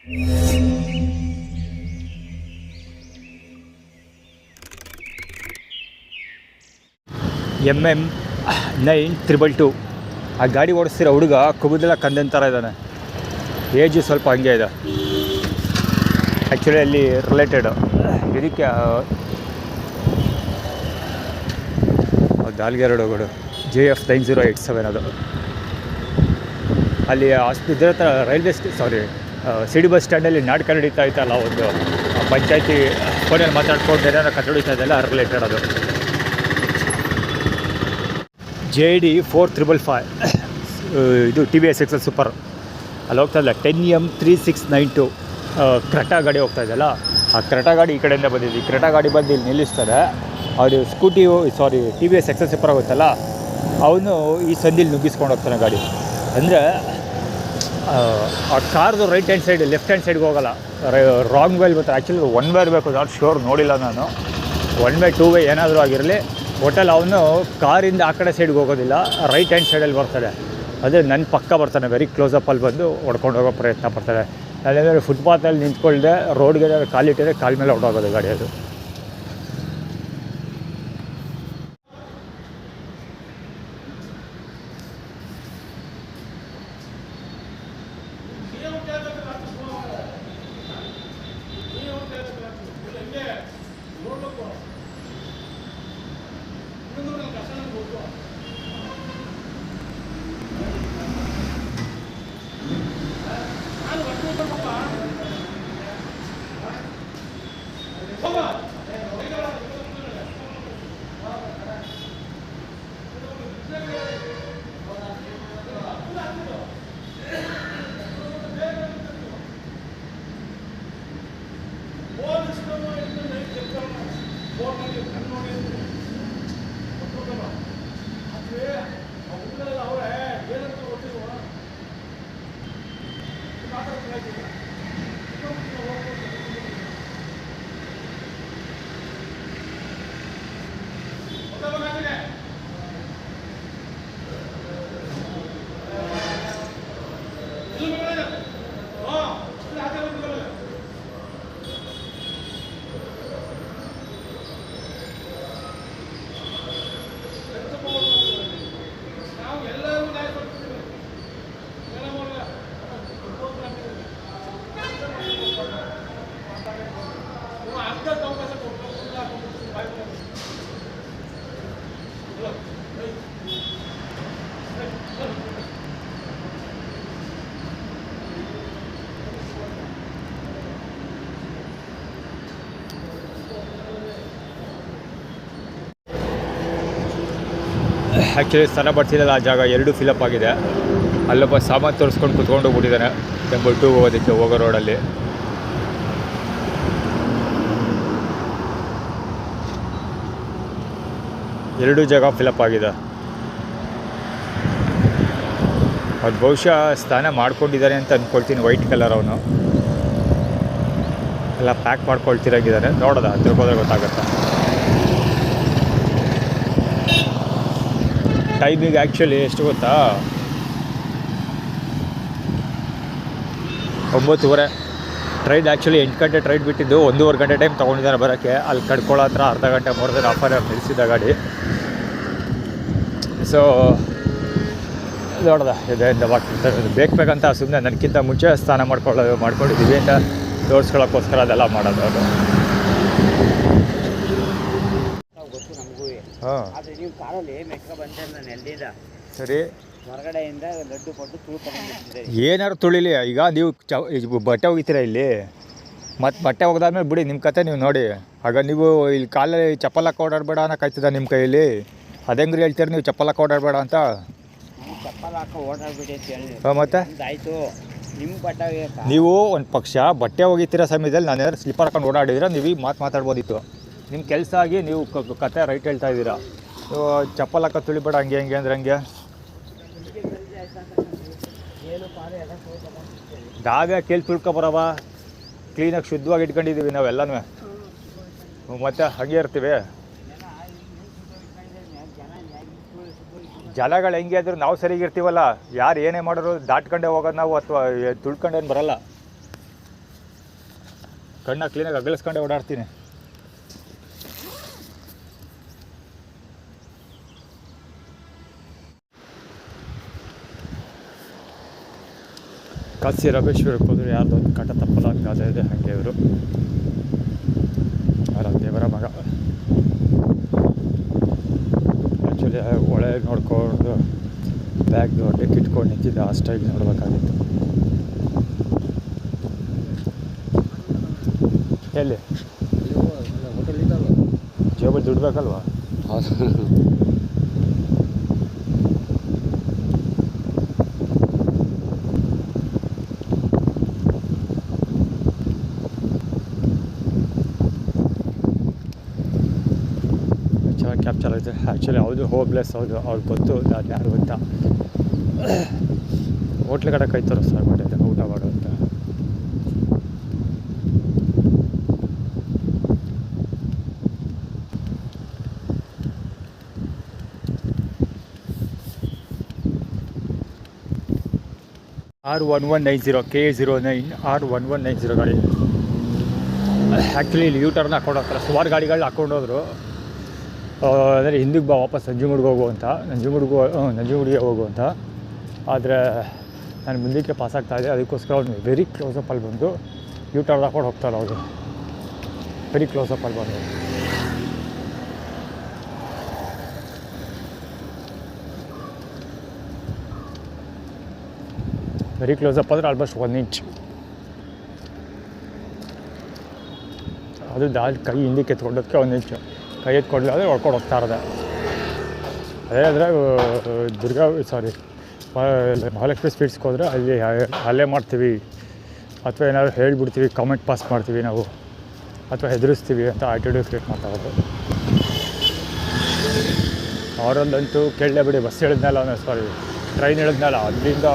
MM922 ಆ ಗಾಡಿ ಓಡಿಸ್ತಿರೋ ಹುಡುಗ ಕುಬುದೆಲ್ಲ ಕಂದನ್ ಥರ ಇದ್ದಾನೆ. ಏಜು ಸ್ವಲ್ಪ ಹಂಗೆ ಇದೆ. ಆ್ಯಕ್ಚುಲಿ ಅಲ್ಲಿ ರಿಲೇಟೆಡ್ ಇದಕ್ಕೆ ದಾಲ್ಗೆ ರೋಡು JF 9087 ಅದು. ಅಲ್ಲಿ ಇದರ ಹತ್ರ ರೈಲ್ವೆ ಸಿಡಿ ಬಸ್ ಸ್ಟ್ಯಾಂಡಲ್ಲಿ ನಾಟಕ ನಡೀತಾ ಇತ್ತಲ್ಲ, ಒಂದು ಪಂಚಾಯತಿ ಫೋನಲ್ಲಿ ಮಾತಾಡ್ಕೊಂಡು ಏನಾದ್ರು ಕತೆ ಹೊಡಿತಾ ಇದೆಯಲ್ಲ, ರಿಲೇಟೆಡ್ ಅದು. JD 4555 ಇದು TVS XL ಸೂಪರ್ ಅಲ್ಲಿ ಹೋಗ್ತಾ ಇಲ್ಲ. 10M3692 ಕ್ರೆಟಾ ಗಾಡಿ ಹೋಗ್ತಾ ಇದೆಯಲ್ಲ, ಆ ಕ್ರೆಟಾ ಗಾಡಿ ಈ ಕಡೆಯಿಂದ ಬಂದಿದ್ದು. ಈ ಕ್ರೆಟಾ ಗಾಡಿ ಬಂದು ಇಲ್ಲಿ ನಿಲ್ಲಿಸ್ತಾರೆ. ಅದು TVS XL ಸೂಪರ್ ಆಗುತ್ತಲ್ಲ, ಅವನು ಈ ಸಂದಿಲ್ಲಿ ನುಗ್ಗಿಸ್ಕೊಂಡು ಹೋಗ್ತಾನೆ ಗಾಡಿ. ಅಂದರೆ ಆ ಕಾರ್ದು right hand side left hand ಸೈಡ್ಗೆ ಹೋಗೋಲ್ಲ, ರಾಂಗ್ ವೇಲ್ ಬರ್ತಾರೆ. ಆ್ಯಕ್ಚುಲಿ 1 ವೇ ಇರಬೇಕು, ನಾಟ್ ಶೋರ್, ನೋಡಿಲ್ಲ ನಾನು. 1 ವೇ 2 ವೇ ಏನಾದರೂ ಆಗಿರಲಿ, ಹೋಟೆಲ್ ಅವನು ಕಾರಿಂದ ಆ ಕಡೆ ಸೈಡ್ಗೆ ಹೋಗೋದಿಲ್ಲ, ರೈಟ್ ಹ್ಯಾಂಡ್ ಸೈಡಲ್ಲಿ ಬರ್ತಾನೆ. ಅದೇ ನನ್ನ ಪಕ್ಕ ಬರ್ತಾನೆ, ವೆರಿ ಕ್ಲೋಸಪ್ಪಲ್ಲಿ ಬಂದು ಹೊಡ್ಕೊಂಡು ಹೋಗೋ ಪ್ರಯತ್ನ ಪಡ್ತಾನೆ. ಅಲ್ಲೇನಾದ್ರು ಫುಟ್ಪಾತಲ್ಲಿ ನಿಂತ್ಕೊಳ್ದೆ ರೋಡ್ಗೆ ಕಾಲಿಟ್ಟಿದ್ರೆ ಕಾಲ ಮೇಲೆ ಹೊರಟೋಗೋದು ಗಾಡಿ ಅದು. ಆ್ಯಕ್ಚುಲಿ ಸ್ಥಾನ ಬರ್ತಿದ್ದಲ್ಲ ಆ ಜಾಗ 2 ಫಿಲಪ್ ಆಗಿದೆ. ಅಲ್ಲೊಬ್ಬ ಸಾಮಾನು ತೋರಿಸ್ಕೊಂಡು ಕುತ್ಕೊಂಡು ಹೋಗ್ಬಿಟ್ಟಿದ್ದಾನೆ ಟೆಂಪಲ್ 2 ಹೋಗೋದಕ್ಕೆ ಹೋಗೋ ರೋಡಲ್ಲಿ. ಎರಡು ಜಾಗ ಫಿಲಪ್ ಆಗಿದೆ. ಅದು ಬಹುಶಃ ಸ್ನಾನ ಮಾಡ್ಕೊಂಡಿದ್ದಾನೆ ಅಂತ ಅಂದ್ಕೊಳ್ತೀನಿ. ವೈಟ್ ಕಲರ್ ಅವನು ಎಲ್ಲ ಪ್ಯಾಕ್ ಮಾಡ್ಕೊಳ್ತಿರಾಗಿದ್ದಾನೆ. ನೋಡೋದ ಹತ್ರಕ್ಕೆ ಹೋದ್ರೆ ಗೊತ್ತಾಗುತ್ತೆ. ಟೈಮಿಗೆ ಆ್ಯಕ್ಚುಲಿ ಎಷ್ಟು ಗೊತ್ತಾ, 9:30 ಟ್ರೈನ್. ಆ್ಯಕ್ಚುಲಿ 8 ಗಂಟೆ ಟ್ರೈನ್ ಬಿಟ್ಟಿದ್ದು 1.5 ಗಂಟೆ ಟೈಮ್ ತೊಗೊಂಡಿದ್ದಾರೆ ಬರೋಕ್ಕೆ. ಅಲ್ಲಿ ಕಡ್ಕೊಳ್ಳೋ ಹತ್ರ ಅರ್ಧ ಗಂಟೆ more than half an hour ನಿಲ್ಲಿಸಿದ ಗಾಡಿ. ಸೊ ನೋಡ್ದೆ ಇದರಿಂದ ಬೇಕಂತ ಸುಮ್ಮನೆ ನನಗಿಂತ ಮುಂಚೆ ಸ್ನಾನ ಮಾಡ್ಕೊಂಡಿದ್ದೀವಿ ಅಂತ ತೋರಿಸ್ಕೊಳ್ಳೋಕ್ಕೋಸ್ಕರ ಅದೆಲ್ಲ ಮಾಡೋದು. ಅದು ಸರಿ, ಹೊರಗಡೆಯಿಂದ ಲಡ್ಡು ಪಟ್ಟು ತುಳ್ಕೊಂಡು ಏನಾದ್ರು ತುಳಿಲಿ. ಈಗ ನೀವು ಬಟ್ಟೆ ಒಗಿತೀರಾ ಇಲ್ಲಿ, ಮತ್ತು ಬಟ್ಟೆ ಒಗ್ದಾದ್ಮೇಲೆ ಬಿಡಿ ನಿಮ್ಮ ಕತೆ ನೀವು ನೋಡಿ. ಆಗ ನೀವು ಇಲ್ಲಿ ಕಾಲಲ್ಲಿ ಚಪ್ಪಲ್ ಹಾಕಿ ಓಡಾಡಬೇಡ ಅನ್ನೋಕ್ಕಾಯ್ತದ ನಿಮ್ಮ ಕೈಯಲ್ಲಿ? ಅದು ಹೆಂಗ್ರಿ ಹೇಳ್ತೀರಿ ನೀವು ಚಪ್ಪಲ್ ಹಾಕಿ ಓಡಾಡಬೇಡ ಅಂತ? ಚಪ್ಪಲ್ ಹಾಕಿ ಓಡಾಡ್ಬಿಡಿ ಅಂತ ಹೇಳಿ. ಮತ್ತೆ ಆಯಿತು, ನಿಮ್ಮ ಬಟ್ಟೆ ನೀವು ಒಂದು ಪಕ್ಷ ಬಟ್ಟೆ ಒಗಿತೀರೋ ಸಮಯದಲ್ಲಿ ನಾನು ಏನಾದ್ರು ಸ್ಲಿಪ್ಪರ್ ಹಾಕೊಂಡು ಓಡಾಡಿದ್ರೆ ನೀವು ಈ ಮಾತಾಡ್ಬೋದಿತ್ತು. ನಿಮ್ಮ ಕೆಲಸ ಆಗಿ ನೀವು ಕತೆ ರೈಟ್ ಹೇಳ್ತಾ ಇದ್ದೀರಾ. ಚಪ್ಪಲ್ ಹಾಕೋ ತುಳಿಬೇಡ ಹಂಗೆ ಹಂಗೆ ಅಂದ್ರೆ ಹಂಗೆ. ದಾವ್ಯ ಕೇಳಿ ತುಳ್ಕೊಬರವ, ಕ್ಲೀನಾಗಿ ಶುದ್ಧವಾಗಿ ಇಟ್ಕೊಂಡಿದ್ದೀವಿ ನಾವೆಲ್ಲನೂ. ಮತ್ತು ಹಾಗೆ ಇರ್ತೀವಿ. ಜನಗಳು ಹೆಂಗೆ ಆದರೂ ನಾವು ಸರಿಗಿರ್ತೀವಲ್ಲ. ಯಾರು ಏನೇ ಮಾಡೋರು ದಾಟ್ಕೊಂಡೇ ಹೋಗೋದು ನಾವು, ಅಥವಾ ತುಳ್ಕೊಂಡೇನು ಬರಲ್ಲ. ಕಣ್ಣ ಕ್ಲೀನಾಗಿ ಅಗಲಿಸ್ಕೊಂಡೆ ಓಡಾಡ್ತೀನಿ. ಕಾಶಿ ರಾಮೇಶ್ವರಕ್ಕೆ ಹೋದ್ರೆ ಯಾರ್ದು ಒಂದು ಕಟ ತಪ್ಪಲ್ಲ ಗಾದೆ ಇದೆ, ಹಾಗೆ ಇವರು ಅವರ ದೇವರ ಮಗ. ಆ್ಯಕ್ಚುಲಿ ಒಳ್ಳೆ ನೋಡ್ಕೊಂಡು ಬ್ಯಾಗ್ ಡೆಕ್ ಇಟ್ಕೊಂಡು ನಿಂತಿದ್ದೆ, ಆ ಸ್ಟೈಲ್ ನೋಡ್ಬೇಕಾಗಿತ್ತು. ಎಲ್ಲಿ ಜೇಬಲ್ಲಿ ದುಡ್ಡು ಬೇಕಲ್ವಾ? ಚೆನ್ನಾಗಿ ಕ್ಯಾಪ್ಚರ್ ಆಯಿತು. ಆ್ಯಕ್ಚುಲಿ ಹೌದು ಹೋಪ್ಲೆಸ್, ಹೌದು ಅವ್ರಿಗೆ ಗೊತ್ತು ಅದು ಯಾರು ಅಂತ. ಹೋಟ್ಲ್ ಕಡೆ ಕೈ ತೋರಿಸ್ತಾರೆ ಮಾಡಿದ್ದೆ ಊಟ ಮಾಡು ಅಂತ. R1190 K09 R1190 ಗಾಡಿ. ಆ್ಯಕ್ಚುಲಿ ಇಲ್ಲಿ ಯೂಟರ್ನ ಹಾಕೊಂಡು ಹೋಗ್ತಾರೆ, ಸುಮಾರು ಗಾಡಿಗಳನ್ನ ಹಾಕೊಂಡು ಹೋದರು. ಅಂದರೆ ಹಿಂದಕ್ಕೆ ಬಾ ವಾಪಸ್ ನಂಜನಗೂಡಿಗೆ ಹೋಗು ಅಂತ, ನಂಜನಗೂಡಿಗೆ ಹೋಗು ಅಂತ. ಆದರೆ ನಾನು ಮುಂದಕ್ಕೆ ಪಾಸ್ ಆಗ್ತಾಯಿದ್ದೆ, ಅದಕ್ಕೋಸ್ಕರ ಅವ್ನು ವೆರಿ ಕ್ಲೋಸಪ್ಪಲ್ಲಿ ಬಂದು ಯೂಟರ್ನ್ ಹಾಕೊಂಡು ಹೋಗ್ತಾರೆ. ಅವರು ವೆರಿ ಕ್ಲೋಸಪ್ಪಲ್ಲಿ ಬಂದು ವೆರಿ ಕ್ಲೋಸಪ್ ಅಂದರೆ ಆಲ್ಮೋಸ್ಟ್ 1 ಇಂಚ್. ಅದು ಕೈ ಹಿಂದಕ್ಕೆ ಎತ್ಕೊಂಡೋದಕ್ಕೆ 1 ಇಂಚು, ಕೈ ಎತ್ಕೊಂಡ್ಲಾದ್ರೆ ಹೊಡ್ಕೊಂಡು ಹೋಗ್ತಾ ಇರೋದೆ. ಅದೇ ಅಂದರೆ ಮಹಾಲಕ್ಷ್ಮಿ ಸ್ವೀಟ್ಸ್ಗೆ ಹೋದರೆ ಅಲ್ಲಿ ಅಲ್ಲೇ ಮಾಡ್ತೀವಿ, ಅಥವಾ ಏನಾದ್ರು ಹೇಳಿಬಿಡ್ತೀವಿ, ಕಾಮೆಂಟ್ ಪಾಸ್ ಮಾಡ್ತೀವಿ ನಾವು, ಅಥವಾ ಹೆದರಿಸ್ತೀವಿ ಅಂತ ಆಟಿಟ್ಯೂಡ್ ಕ್ರಿಯೇಟ್ ಮಾಡ್ತಾಯಿದ್ರು. ಅವರಲ್ಲಂತೂ ಕೇಳಲೇ ಬಿಡಿ, ಬಸ್ ಹೇಳಿದ್ನಲ್ಲ, ಟ್ರೈನ್ ಹೇಳಿದ್ನಲ್ಲ, ಅಲ್ಲಿಂದ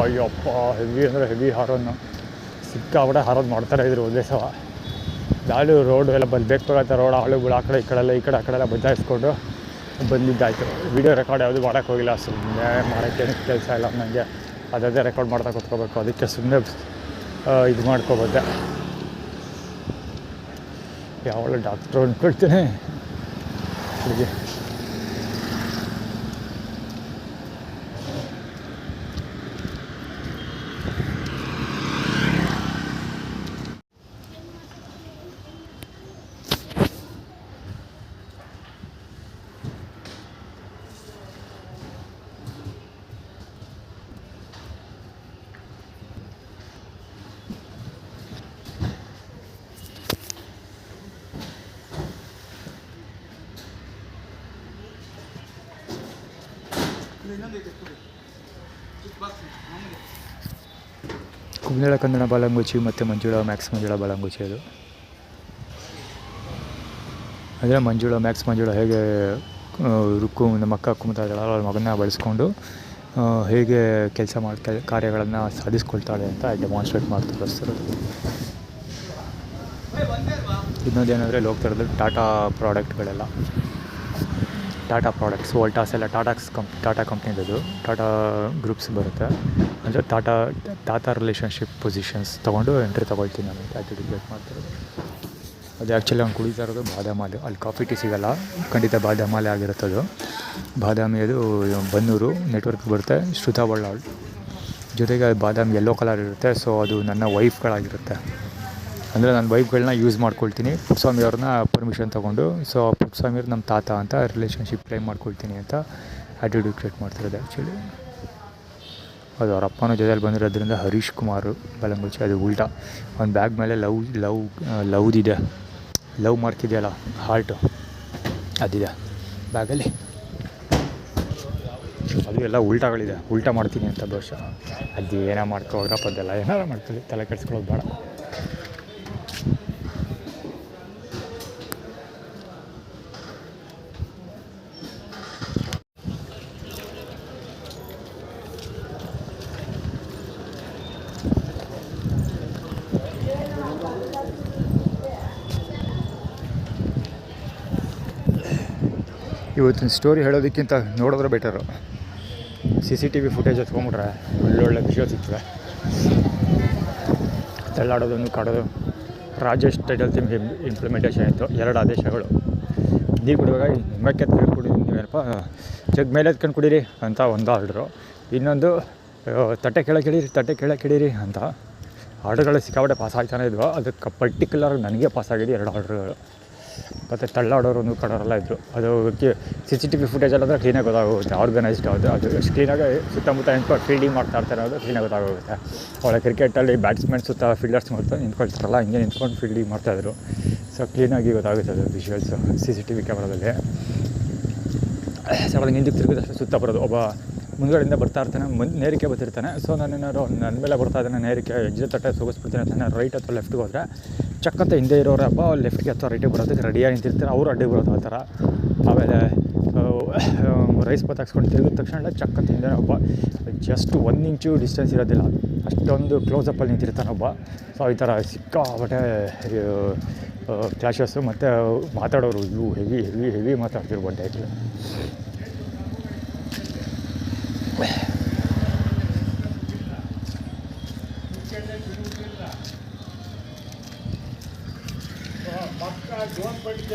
ಅಯ್ಯಪ್ಪ ಹೆವಿ ಅಂದರೆ ಹೆವಿ ಹಾರೋನು ಸಿಕ್ಕಾಬಿಟ್ಟೆ ಹಾರೋದು ಮಾಡ್ತಾಯಿದ್ರು ಒಂದೇ ಸಲ. ದಾಳಿ ರೋಡು ಎಲ್ಲ ಬೇಕಾಗತ್ತೆ, ರೋಡ್ ಆಳುಗಳು ಆ ಕಡೆ ಈ ಕಡೆ ಎಲ್ಲ ಬದಲಾಯಿಸ್ಕೊಂಡು ಬಂದಿದ್ದಾಯಿತು. ವೀಡಿಯೋ ರೆಕಾರ್ಡ್ ಯಾವುದು ಮಾಡೋಕ್ಕೆ ಹೋಗಿಲ್ಲ, ಸುಮ್ಮನೆ ಮಾಡೋಕ್ಕೇನು ಕೆಲಸ ಇಲ್ಲ ನನಗೆ. ಅದೇ ರೆಕಾರ್ಡ್ ಮಾಡ್ತಾ ಕೂತ್ಕೋಬೇಕು, ಅದಕ್ಕೆ ಸುಮ್ಮನೆ ಇದು ಮಾಡ್ಕೊಬೋದೆ. ಯಾವಳ ಡಾಕ್ಟ್ರು ಅಂದ್ಕೊಳ್ತೀನಿ ಹುಡುಗಿ. ಕುಂದಳ ಕನ್ನಡ ಬಾಲಂಗುಚಿ ಮತ್ತು ಮಂಜುಳಾ ಬಾಲಂಗುಚಿ. ಅದು ಅಂದರೆ ಮಂಜುಳಾ ಹೇಗೆ ನಮ್ಮ ಅಕ್ಕ ಕುಮ್ತಾ ಇದ್ದಾಳೆ, ಅವ್ರ ಮಗನ ಬಳಸ್ಕೊಂಡು ಹೇಗೆ ಕೆಲಸ ಕಾರ್ಯಗಳನ್ನು ಸಾಧಿಸ್ಕೊಳ್ತಾಳೆ ಅಂತ ಡೆಮಾನ್ಸ್ಟ್ರೇಟ್ ಮಾಡ್ತಾ ತೋರಿಸ್ತಿರೋದು. ಇನ್ನೊಂದೇನೆಂದರೆ ಹೋಗ್ತಿರೋದು ಟಾಟಾ ಪ್ರಾಡಕ್ಟ್ಗಳೆಲ್ಲ, ಟಾಟಾ ಪ್ರಾಡಕ್ಟ್ಸ್, ವೋಲ್ಟಾಸ್ ಎಲ್ಲ ಟಾಟಾ ಕಂಪ್ನಿದು, ಟಾಟಾ ಗ್ರೂಪ್ಸ್ ಬರುತ್ತೆ. ಅಂದರೆ ಟಾಟಾ ರಿಲೇಷನ್ಶಿಪ್ ಪೊಸಿಷನ್ಸ್ ತೊಗೊಂಡು ಎಂಟ್ರಿ ತೊಗೊಳ್ತೀನಿ ನಾನು ಅಂತ ಆ್ಯಕ್ಟಿವೇಟ್ ಮಾಡ್ತಿರೋದು. ಅದು ಆ್ಯಕ್ಚುಲಿ ಅವ್ನು ಕುಡಿತಾ ಇರೋದು ಬಾದಾಮಿ. ಅಲ್ಲಿ ಕಾಫಿ ಟೀ ಸಿಗೋಲ್ಲ, ಖಂಡಿತ ಬಾದಾಮಲ್ಲೇ ಆಗಿರುತ್ತದು. ಬಾದಾಮಿ ಅದು ಬನ್ನೂರು ನೆಟ್ವರ್ಕ್ ಬರುತ್ತೆ, ಶ್ರುತಾ ಬಳ್ಳಾಳ್. ಜೊತೆಗೆ ಅದು ಬಾದಾಮಿ ಯೆಲ್ಲೋ ಕಲರ್ ಇರುತ್ತೆ. ಸೊ ಅದು ನನ್ನ ವೈಫ್ಗಳಾಗಿರುತ್ತೆ. ಅಂದರೆ ನನ್ನ ವೈಫ್ಗಳನ್ನ ಯೂಸ್ ಮಾಡ್ಕೊಳ್ತೀನಿ, ಪುಟ್ಟಸ್ವಾಮಿ ಅವ್ರನ್ನ ಪರ್ಮಿಷನ್ ತೊಗೊಂಡು. ಸೊ ಪುಟ್ಟಸ್ವಾಮಿ ಅವ್ರು ನಮ್ಮ ತಾತ ಅಂತ ರಿಲೇಷನ್ಶಿಪ್ ಕ್ಲೈಮ್ ಮಾಡ್ಕೊಳ್ತೀನಿ ಅಂತ ಆ್ಯಟಿಟ್ಯೂಡ್ ಕ್ರಿಯೇಟ್ ಮಾಡ್ತಿರೋದು. ಆ್ಯಕ್ಚುಲಿ ಅದು ಅವ್ರ ಅಪ್ಪನ ಜೊತೆಯಲ್ಲಿ ಬಂದಿರೋದ್ರಿಂದ ಹರೀಶ್ ಕುಮಾರ್ ಬಾಲಂಗುಚಿ. ಅದು ಉಲ್ಟಾ ಅವ್ನ ಬ್ಯಾಗ್ ಮೇಲೆ ಲವ್ದಿದೆ, ಲವ್ ಮಾರ್ಕ್ ಇದೆಯಲ್ಲ, ಹಾರ್ಟು ಅದಿದೆ ಬ್ಯಾಗಲ್ಲಿ. ಅದು ಎಲ್ಲ ಉಲ್ಟಾಗಳಿದೆ, ಉಲ್ಟಾ ಮಾಡ್ತೀನಿ ಅಂತ ಬಹುಶಃ. ಅದು ಏನೋ ಮಾಡ್ಕೋಗ್ರಪ್ಪ, ಅದೆಲ್ಲ ಏನಾರು ಮಾಡ್ತೀವಿ, ತಲೆ ಕೆಡಿಸ್ಕೊಳ್ಳೋದು ಬೇಡ. ಇವತ್ತಿನ ಸ್ಟೋರಿ ಹೇಳೋದಕ್ಕಿಂತ ನೋಡಿದ್ರೆ ಬೆಟರು. CCTV ಫುಟೇಜ್ ಎತ್ಕೊಂಡ್ಬಿಟ್ರೆ ಒಳ್ಳೊಳ್ಳೆ ವಿಷಯ ಸಿಗ್ತದೆ. ತಳ್ಳಾಡೋದನ್ನು ಕಾಡೋದು ರಾಜೇಶ್ ಟೈಟಲ್ ಥೀಮ್ ಇಂಪ್ಲಿಮೆಂಟೇಷನ್ ಇತ್ತು. 2 ಆದೇಶಗಳು. ನೀರು ಕುಡಿಯುವಾಗ ನಿಮ್ಮಕ್ಕೆ ಎತ್ಕೊಂಡು ಕುಡಿದು ನೀವೇನಪ್ಪ ಜಗ್ ಮೇಲೆ ಎತ್ಕೊಂಡು ಕುಡೀರಿ ಅಂತ ಒಂದು ಆರ್ಡ್ರು. ಇನ್ನೊಂದು ತಟ್ಟೆ ಕೆಳಗೆ ಇಡೀರಿ ಅಂತ ಆರ್ಡ್ರ್ಗಳು ಸಿಕ್ಕಾಪಟ್ಟೆ ಪಾಸ್ ಆಗ್ತಾನೆ ಇದ್ವು. ಅದಕ್ಕೆ ಪರ್ಟಿಕ್ಯುಲರ್ ನನಗೆ ಪಾಸ್ ಆಗಿದೆ 2 ಆರ್ಡ್ರ್ಗಳು. ಮತ್ತು ತಳ್ಳಾಡೋರು ನೂಕಡೋರೆಲ್ಲ ಇದ್ದರು. ಅದು CCTV ಫುಟೇಜಲ್ಲಿ ಅಂದರೆ ಕ್ಲೀನಾಗಿ ಗೊತ್ತಾಗೋಗುತ್ತೆ. ಆರ್ಗನೈಸ್ಡ್ ಅದು ಎಷ್ಟು ಕ್ಲೀನಾಗಿ ಸುತ್ತಮುತ್ತ ನಿಂತ್ಕೊಂಡು ಫೀಲ್ಡಿಂಗ್ ಮಾಡ್ತಾಯಿರ್ತಾರೆ ಅನ್ನೋದು ಕ್ಲೀನಾಗಿ ಗೊತ್ತಾಗೋಗುತ್ತೆ. ಒಳ್ಳೆ ಕ್ರಿಕೆಟಲ್ಲಿ ಬ್ಯಾಟ್ಸ್ಮನ್ ಸುತ್ತ ಫೀಲ್ಡರ್ಸ್ ನಿಂತ್ಕೊಳ್ತಾರಲ್ಲ, ಹಿಂಗೆ ನಿಂತ್ಕೊಂಡು ಫೀಲ್ಡಿಂಗ್ ಮಾಡ್ತಾಯಿದ್ರು. ಸೊ ಕ್ಲೀನಾಗಿ ಗೊತ್ತಾಗುತ್ತೆ ಅದು ವಿಷುವಲ್ಸು CCTV ಕ್ಯಾಮ್ರಾದಲ್ಲಿ. ಸೊ ಅವಾಗ ಹಿಂದಕ್ಕೆ ತಿರುಗಿದಷ್ಟು ಸುತ್ತ ಬರೋದು. ಒಬ್ಬ ಮುಂದುಗಡೆಯಿಂದ ಬರ್ತಾ ಇರ್ತಾನೆ, ನೇರಿಕೆ ಬರ್ತಿರ್ತಾನೆ. ಸೊ ನಾನೇನಾದ್ರು ನನ್ನ ಮೇಲೆ ಬರ್ತಾ ಇದ್ದಾನೆ, ನೇರಿಕೆ ಎಜ್ಜೆ ತಟ್ಟೆ ಸೋಗಿಸ್ಬಿಡ್ತೀನಿ ಅಂತ ನಾನು ರೈಟ್ ಅಥವಾ ಲೆಫ್ಟ್ಗೆ ಹೋದರೆ ಚಕ್ಕಂತ ಹಿಂದೆ ಇರೋರು ಹಬ್ಬ ಲೆಫ್ಟ್ಗೆ ಅಥವಾ ರೈಟಿಗೆ ಬರೋದಕ್ಕೆ ರೆಡಿಯಾಗಿ ನಿಂತಿರ್ತಾರೆ. ಅವರು ಅಡ್ಡಿಗೆ ಬರೋದು ಆ ಥರ. ಆಮೇಲೆ ರೈಸ್ ಬತ್ತಾಕ್ಸ್ಕೊಂಡು ತಿರುಗಿದ ತಕ್ಷಣ ಚಕ್ಕಂತ ಹಿಂದೆ ಒಬ್ಬ ಜಸ್ಟ್ 1 ಇಂಚು ಡಿಸ್ಟೆನ್ಸ್ ಇರೋದಿಲ್ಲ, ಅಷ್ಟೊಂದು ಕ್ಲೋಸಪ್ಪಲ್ಲಿ ನಿಂತಿರ್ತಾನೆ ಒಬ್ಬ. ಸೊ ಈ ಥರ ಸಿಕ್ಕಾಪಟ್ಟೆ ಕ್ಲಾಶಸ್ಸು. ಮತ್ತು ಮಾತಾಡೋರು ಇವು ಹೆವಿ ಮಾತಾಡ್ತಿರ್ಬೋದು ಡೈರೆಕ್ಟ್.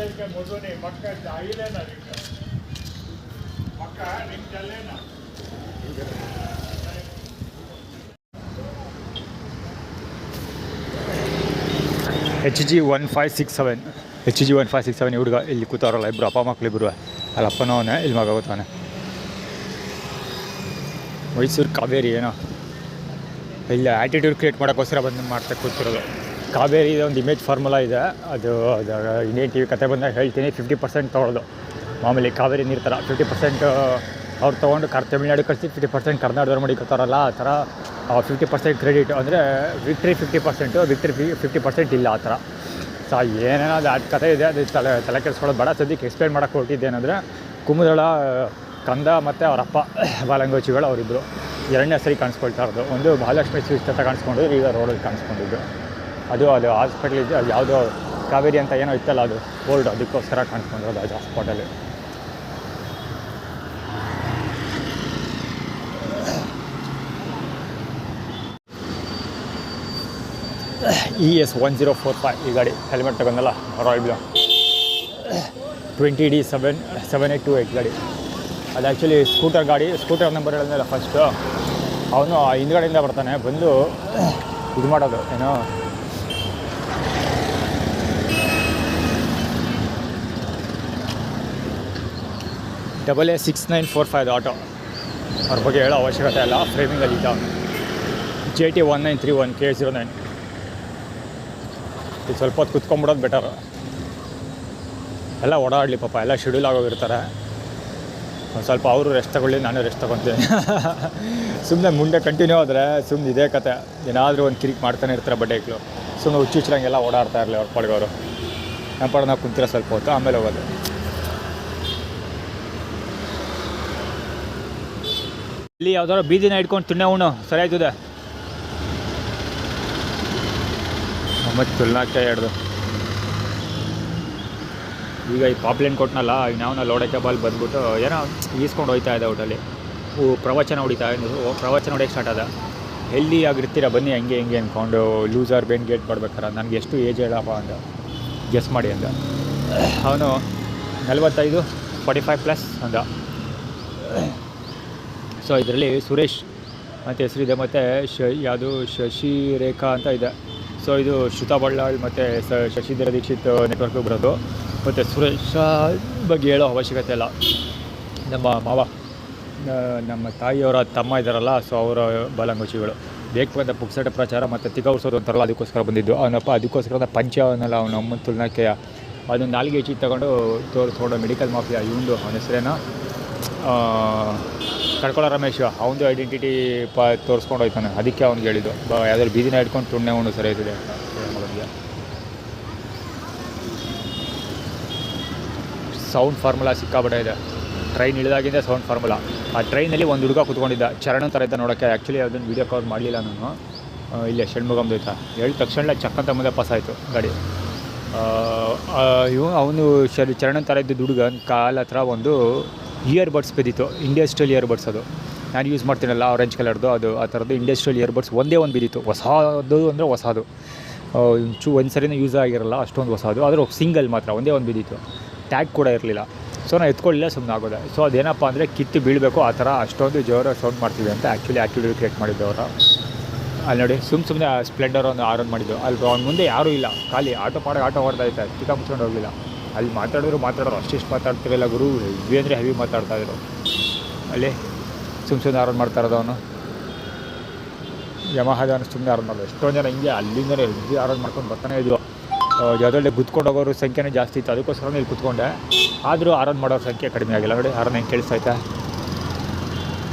HG1567 ಹುಡುಗ ಇಲ್ಲಿ ಕೂತವ್ರಲ್ಲ ಇಬ್ಬರು ಅಪ್ಪ ಮಕ್ಕಳಿಬ್ಬರು. ಅಲ್ಲಿ ಅಪ್ಪನವನೇ, ಇಲ್ಲಿ ಮಗ ಗೊತ್ತಾನೆ. ಮೈಸೂರು ಕಾವೇರಿ ಏನೋ ಇಲ್ಲಿ ಆ್ಯಟಿಟ್ಯೂಡ್ ಕ್ರಿಯೇಟ್ ಮಾಡೋಕ್ಕೋಸ್ಕರ ಮಾಡ್ತಾ ಕೂತಿರೋದು. ಕಾವೇರಿ ಒಂದು ಇಮೇಜ್ ಫಾರ್ಮುಲಾ ಇದೆ. ಅದು ಇಂಡಿಯನ್ TV ಕತೆ ಬಂದಾಗ ಹೇಳ್ತೀನಿ. 50% ತೊಗೊಳ್ಳೋದು ಮಾಮೂಲಿ ಕಾವೇರಿ ನೀರು ಥರ. 50% ಅವ್ರು ತೊಗೊಂಡು ತಮಿಳ್ನಾಡು ಕಳಿಸಿ 50% ಕರ್ನಾಟಕದವ್ರು ಮಡಿಕೊತಾರಲ್ಲ, ಆ ಥರ 50% ಕ್ರೆಡಿಟ್. ಅಂದರೆ ವಿಕ್ಟ್ರಿ 50%, ವಿಕ್ಟ್ರಿ 50% ಇಲ್ಲ ಆ ಥರ. ಸೊ ಏನೇನೋ ಅದು ಕತೆ ಇದೆ, ಅದು ತಲೆ ಕೆಡಿಸ್ಕೊಳ್ಳೋದು ಬೇಡ. ಸದ್ಯಕ್ಕೆ ಎಕ್ಸ್ಪ್ಲೇನ್ ಮಾಡೋಕ್ಕೆ ಹೊರಟಿದ್ದೇನೆಂದರೆ ಕುಮುದಳ ಕಂದ ಮತ್ತು ಅವರಪ್ಪ ಬಾಲಂಗೋಚಿಗಳು ಅವರಿಬ್ಬರು 2ನೇ ಸರಿ ಕಾಣಿಸ್ಕೊಳ್ತಾ ಇರೋದು. ಒಂದು ಮಹಾಲಕ್ಷ್ಮಿ ಸ್ವೀಟ್ಸ್ ಹತ್ರ ಕಾಣಿಸ್ಕೊಂಡಿದ್ರು, ಈಗ ರೋಡಲ್ಲಿ ಕಾಣಿಸ್ಕೊಂಡಿದ್ದು. ಅದು ಹಾಸ್ಪಿಟ್ಲ್ ಇದೆ, ಅದು ಯಾವುದೋ ಕಾವೇರಿ ಅಂತ ಏನೋ ಇತ್ತಲ್ಲ, ಅದು ಓಲ್ಡ್, ಅದಕ್ಕೋಸ್ಕರ ಕಾಣಿಸ್ಕೊಂಡಿರೋದು ಅದು ಹಾಸ್ಪಿಟಲ್ಲಿ. ES 1045 ಈ ಗಾಡಿ. ಹೆಲ್ಮೆಟ್ ತಗೊಂಡಲ್ಲ, ರಾಯಲ್ ಬ್ಲೂ 20D 7828 ಗಾಡಿ. ಅದು ಆ್ಯಕ್ಚುಲಿ ಸ್ಕೂಟರ್ ಗಾಡಿ. ಸ್ಕೂಟರ್ ನಂಬರ್ ಹೇಳಿದ್ಮೇಲೆ ಫಸ್ಟು ಅವನು ಹಿಂದ್ಗಡೆಯಿಂದ ಬರ್ತಾನೆ, ಬಂದು ಇದು ಮಾಡೋದು ಏನೋ AA6945 ಆಟೋ. ಅವ್ರ ಬಗ್ಗೆ ಹೇಳೋ ಅವಶ್ಯಕತೆ ಇಲ್ಲ, ಫ್ರೇಮಿಂಗಲ್ಲಿ ಇದ್ದ. JT 1931 K09. ಇದು ಸ್ವಲ್ಪ ಹೊತ್ತು ಕುತ್ಕೊಂಡ್ಬಿಡೋದು ಬೆಟರು. ಎಲ್ಲ ಓಡಾಡಲಿ ಪಾಪ, ಎಲ್ಲ ಶೆಡ್ಯೂಲ್ ಆಗೋಗಿರ್ತಾರೆ. ಒಂದು ಸ್ವಲ್ಪ ಅವರು ರೆಸ್ಟ್ ತಗೊಳ್ಳಿ, ನಾನು ರೆಸ್ಟ್ ತೊಗೊತೀನಿ. ಸುಮ್ಮನೆ ಮುಂದೆ ಕಂಟಿನ್ಯೂ ಆದರೆ ಸುಮ್ಮನೆ ಇದೇ ಕತೆ. ಏನಾದರೂ ಒಂದು ಕಿರಿಕ್ ಮಾಡ್ತಾನೆ ಇರ್ತಾರೆ ಬಡ್ಡೆಗಳು. ಸುಮ್ಮನೆ ಹುಚ್ಚುಚ್ಚರಂಗೆಲ್ಲ ಓಡಾಡ್ತಾ ಇರಲಿ ಅವ್ರ ಪಾಡ್ಗವರು. ನಮ್ಮ ಪಾಡ ನಾವು ಕುಂತಿರೋ ಸ್ವಲ್ಪ ಹೊತ್ತು, ಆಮೇಲೆ ಹೋಗೋದು. ಇಲ್ಲಿ ಯಾವ್ದಾದ್ರು ಬೀದಿನ ಇಟ್ಕೊಂಡು ತಿನ್ನೆ ಉಣ್ಣು ಸರಿ ಆಯ್ತದೆ. ಮತ್ತು ತುಲ್ನಾಕ್ತಾ ಹಿಡ್ದು ಈಗ ಈ ಪಾಪ್ಲೇನ್ ಕೊಟ್ಟನಲ್ಲ, ಈಗ ನಾವು ಲೋಡಕ್ಕೆ ಬಾಲ್ ಬಂದ್ಬಿಟ್ಟು ಏನೋ ಈಸ್ಕೊಂಡು ಹೋಗ್ತಾ ಇದೆ ಔಟಲ್ಲಿ. ಪ್ರವಚನ ಹೊಡಿತಾ ಪ್ರವಚನ ಹೊಡಿಯೋಕ್ಕೆ ಸ್ಟಾರ್ಟ್ ಆದ. ಹೆಲ್ದಿ ಆಗಿರ್ತೀರ ಬನ್ನಿ ಹಂಗೆ ಹಿಂಗೆ ಅಂದ್ಕೊಂಡು ಲೂಸರ್ ಬೇನ್ ಗೇಟ್ ಮಾಡ್ಬೇಕಾರೆ ನನಗೆ ಎಷ್ಟು ಏಜ್ ಹೇಳಪ್ಪ ಅಂದ, ಗೆಸ್ ಮಾಡಿ ಅಂದ. ಅವನು 45 45+ ಅಂದ. ಸೊ ಇದರಲ್ಲಿ ಸುರೇಶ್ ಅಂತ ಹೆಸರಿದೆ, ಮತ್ತು ಯಾವುದು ಶಶಿರೇಖಾ ಅಂತ ಇದೆ. ಸೊ ಇದು ಶ್ರುತಾ ಬಳ್ಳಾಳ್ ಮತ್ತು ಶಶಿಧರ ದೀಕ್ಷಿತ್ ನೆಟ್ವರ್ಕ್ ಬರೋದು. ಮತ್ತು ಸುರೇಶ ಬಗ್ಗೆ ಹೇಳೋ ಅವಶ್ಯಕತೆ ಇಲ್ಲ. ನಮ್ಮ ಮಾವ, ನಮ್ಮ ತಾಯಿಯವರ ತಮ್ಮ ಇದ್ದಾರಲ್ಲ, ಸೊ ಅವರ ಬಾಲಂಗೋಚಿಗಳು. ಬೇಕು ಬಂದ ಪುಕ್ಸಟ ಪ್ರಚಾರ ಮತ್ತು ತಿಗೌರ್ಸೋದು ಅಂತಾರಲ್ಲ, ಅದಕ್ಕೋಸ್ಕರ ಬಂದಿದ್ದು. ಅವನಪ್ಪ ಅದಕ್ಕೋಸ್ಕರ ಪಂಚ ಅವನಲ್ಲ, ಅವನ ಅಮ್ಮನ ತುಲ್ನಾಕೆಯ ಅದನ್ನು 4 ಹೆಚ್ಚಿಗೆ ತಗೊಂಡು ತೋರಿಸ್ಕೊಂಡು ಮೆಡಿಕಲ್ ಮಾಫಿಯಾ ಇವಂದು ಅವನ ಹೆಸರೇನೋ ಕಡ್ಕೊಳ್ಳೋ ರಮೇಶ್, ಅವನದು ಐಡೆಂಟಿಟಿ ತೋರಿಸ್ಕೊಂಡು ಹೋಯ್ತಾನೆ. ಅದಕ್ಕೆ ಅವ್ನಿಗೆ ಹೇಳಿದ್ದು ಯಾವ್ದಾದ್ರು ಬೀದಿನ ಇಟ್ಕೊಂಡು ತುಣ್ಣೆ ಅವನು ಸರಿ ಆಯ್ತದೆ ಮಗನಿಗೆ. ಸೌಂಡ್ ಫಾರ್ಮುಲಾ ಸಿಕ್ಕಾಬಟ್ಟೆ ಇದೆ. ಟ್ರೈನ್ ಇಳಿದಾಗಿಂದ ಸೌಂಡ್ ಫಾರ್ಮುಲಾ. ಆ ಟ್ರೈನಲ್ಲಿ ಒಂದು ಹುಡುಗ ಕೂತ್ಕೊಂಡಿದ್ದ, ಚರಣ ಥರ ಇದ್ದ ನೋಡೋಕ್ಕೆ. ಆ್ಯಕ್ಚುಲಿ ಅದನ್ನು ವೀಡಿಯೋ ಕವರ್ ಮಾಡಲಿಲ್ಲ ನಾನು. ಇಲ್ಲೇ ಷಣ್ಮುಗಮ್ದು ಇತ್ತ. ಹೇಳಿದ ತಕ್ಷಣ ಚಕ್ಕಂತ ಮುಂದೆ ಪಾಸ್ ಆಯಿತು ಗಾಡಿ. ಅವನು ಚರಣ ಥರ ಇದ್ದ ಹುಡುಗ ಕಾಲ ಹತ್ರ ಒಂದು ಇಯರ್ಬಡ್ಸ್ ಬಿದ್ದಿತ್ತು, ಇಂಡಸ್ಟ್ರಿಯಲ್ ಇಯರ್ಬಡ್ಸ್. ಅದು ನಾನು ಯೂಸ್ ಮಾಡ್ತೀನಲ್ಲ ಆರೆಂಜ್ ಕಲರ್ದು, ಅದು ಆ ಥರದ್ದು ಇಂಡಸ್ಟ್ರಿಯಲ್ ಇಯರ್ಬಡ್ಸ್ ಒಂದೇ ಒಂದು ಬಿದ್ದಿತ್ತು. ಹೊಸದು ಅಂದರೆ ಹೊಸದು. ಒಂದು ಸರಿನೂ ಯೂಸ್ ಆಗಿರಲ್ಲ ಅಷ್ಟೊಂದು ಹೊಸದು, ಆದರೂ ಸಿಂಗಲ್ ಮಾತ್ರ ಒಂದೇ ಒಂದು ಬಿದ್ದಿತ್ತು, ಟ್ಯಾಗ್ ಕೂಡ ಇರಲಿಲ್ಲ. ಸೊ ನಾನು ಎತ್ಕೊಳ್ಳಿಲ್ಲ, ಸುಮ್ಮನೆ ಆಗೋದೆ. ಸೊ ಅದೇನಪ್ಪ ಅಂದರೆ ಕಿತ್ತು ಬೀಳಬೇಕು ಆ ಥರ ಅಷ್ಟೊಂದು ಜೋರ ಸೌಂಡ್ ಮಾಡ್ತೀವಿ ಅಂತ ಆ್ಯಕ್ಚುಲಿ ಆ್ಯಕ್ಟಿವಿಟಿ ಕ್ರಿಯೇಟ್ ಮಾಡಿದ್ದವರು. ಅಲ್ಲಿ ನೋಡಿ ಸುಮ್ಮನೆ ಸ್ಪ್ಲೆಂಡರ್ ಒಂದು ಆರನ್ ಮಾಡಿದ್ದು, ಅಲ್ಲಿ ಅವ್ನ ಮುಂದೆ ಯಾರೂ ಇಲ್ಲ, ಖಾಲಿ ಆಟೋ ಪಾಡೋಕೆ ಆಟೋ ಹೊಡೆದೈತೆ, ಚಿಕ್ಕ ಮುಚ್ಕೊಂಡು ಹೋಗಲಿಲ್ಲ. ಅಲ್ಲಿ ಮಾತಾಡೋರು ಅಷ್ಟಿಷ್ಟು ಮಾತಾಡ್ತಿರಲಿಲ್ಲ ಗುರು, ಹೆವಿ ಅಂದರೆ ಹೆವಿ ಮಾತಾಡ್ತಾಯಿದ್ರು. ಅಲ್ಲಿ ಸುಮ್ಮನೆ ಆರನ್ ಮಾಡ್ತಾ ಇರೋದು ಅವನು ಯಮಹದವನು, ಸುಮ್ಮನೆ ಆರನ್ ಮಾಡೋದು. ಎಷ್ಟೊಂದು ಜನ ಹಿಂಗೆ ಅಲ್ಲಿಂದಲೇ ಹೆವಿ ಆರನ್ ಮಾಡ್ಕೊಂಡು ಬರ್ತಾನೆ ಇದ್ರು. ಯಾವುದ್ರಲ್ಲಿ ಕುತ್ಕೊಂಡು ಹೋಗೋರು ಸಂಖ್ಯೆನೇ ಜಾಸ್ತಿ ಇತ್ತು, ಅದಕ್ಕೋಸ್ಕರ ಇಲ್ಲಿ ಕುತ್ಕೊಂಡೆ. ಆದರೂ ಆರನ್ ಮಾಡೋರ ಸಂಖ್ಯೆ ಕಡಿಮೆ ಆಗಿಲ್ಲ. ನೋಡಿ ಆರನ್ ಹೆಂಗೆ ಕೇಳಿಸ್ತೈತೆ,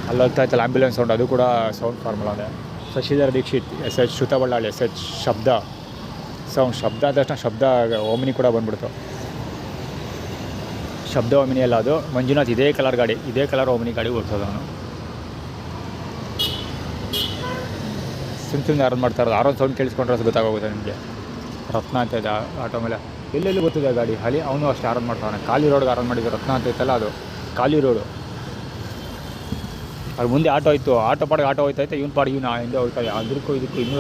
ಅಲ್ಲಿ ಹೋಗ್ತಾ ಇತ್ತಲ್ಲ ಆ್ಯಂಬುಲೆನ್ಸ್ ಸೌಂಡ್, ಅದು ಕೂಡ ಸೌಂಡ್ ಫಾರ್ಮುಲಾನೇ. ಶಶಿಧರ್ ದೀಕ್ಷಿತ್, SH ಶ್ರುತ ಬಳ್ಳಾಳಿ, SH ಶಬ್ದ ಸೌಂಡ್. ಶಬ್ದ ಆದ ತಕ್ಷಣ ಶಬ್ದ ಓಮಿನಿ ಕೂಡ ಬಂದ್ಬಿಡ್ತು. ಶಬ್ದ ಓಮಿನಿ ಅಲ್ಲ, ಅದು ಮಂಜುನಾಥ್ ಇದೇ ಕಲರ್ ಗಾಡಿ, ಇದೇ ಕಲರ್ ಓಮಿನಿ ಗಾಡಿ ಓಡಿಸೋದು ಅವನು. ಸುಮ್ಮನೆ ಆರನ್ ಮಾಡ್ತಾ ಇರೋದು. ಆರನ್ ಸೌಂಡ್ ಕೇಳಿಸ್ಕೊಂಡ್ರೆ ಅದು ಗೊತ್ತಾಗೋಗುತ್ತೆ ನಿಮಗೆ. ರತ್ನ ಅಂತ ಇದೆ ಆಟೋ ಮೇಲೆ, ಎಲ್ಲೆಲ್ಲಿ ಗೊತ್ತಿದೆ ಗಾಡಿ. ಅಲ್ಲಿ ಅವನು ಅಷ್ಟೇ ಆರನ್ ಮಾಡ್ತಾನೆ. ಖಾಲಿ ರೋಡ್ಗೆ ಆರನ್ ಮಾಡಿದ್ದು. ರತ್ನ ಅಂತ ಇತ್ತಲ್ಲ, ಅದು ಖಾಲಿ ರೋಡು. ಅವ್ರ ಮುಂದೆ ಆಟೋ ಇತ್ತು, ಆಟೋ ಪಾಡಿಗೆ ಆಟೋ ಹೋಯ್ತೈತೆ, ಇವ್ನ ಪಾಡಿಗೆ ಇವ್ನು ಹಿಂದೆ ಹೋಗ್ತಾ ಇದೆ. ಅದಕ್ಕೂ ಇದಕ್ಕೂ ಇನ್ನೂ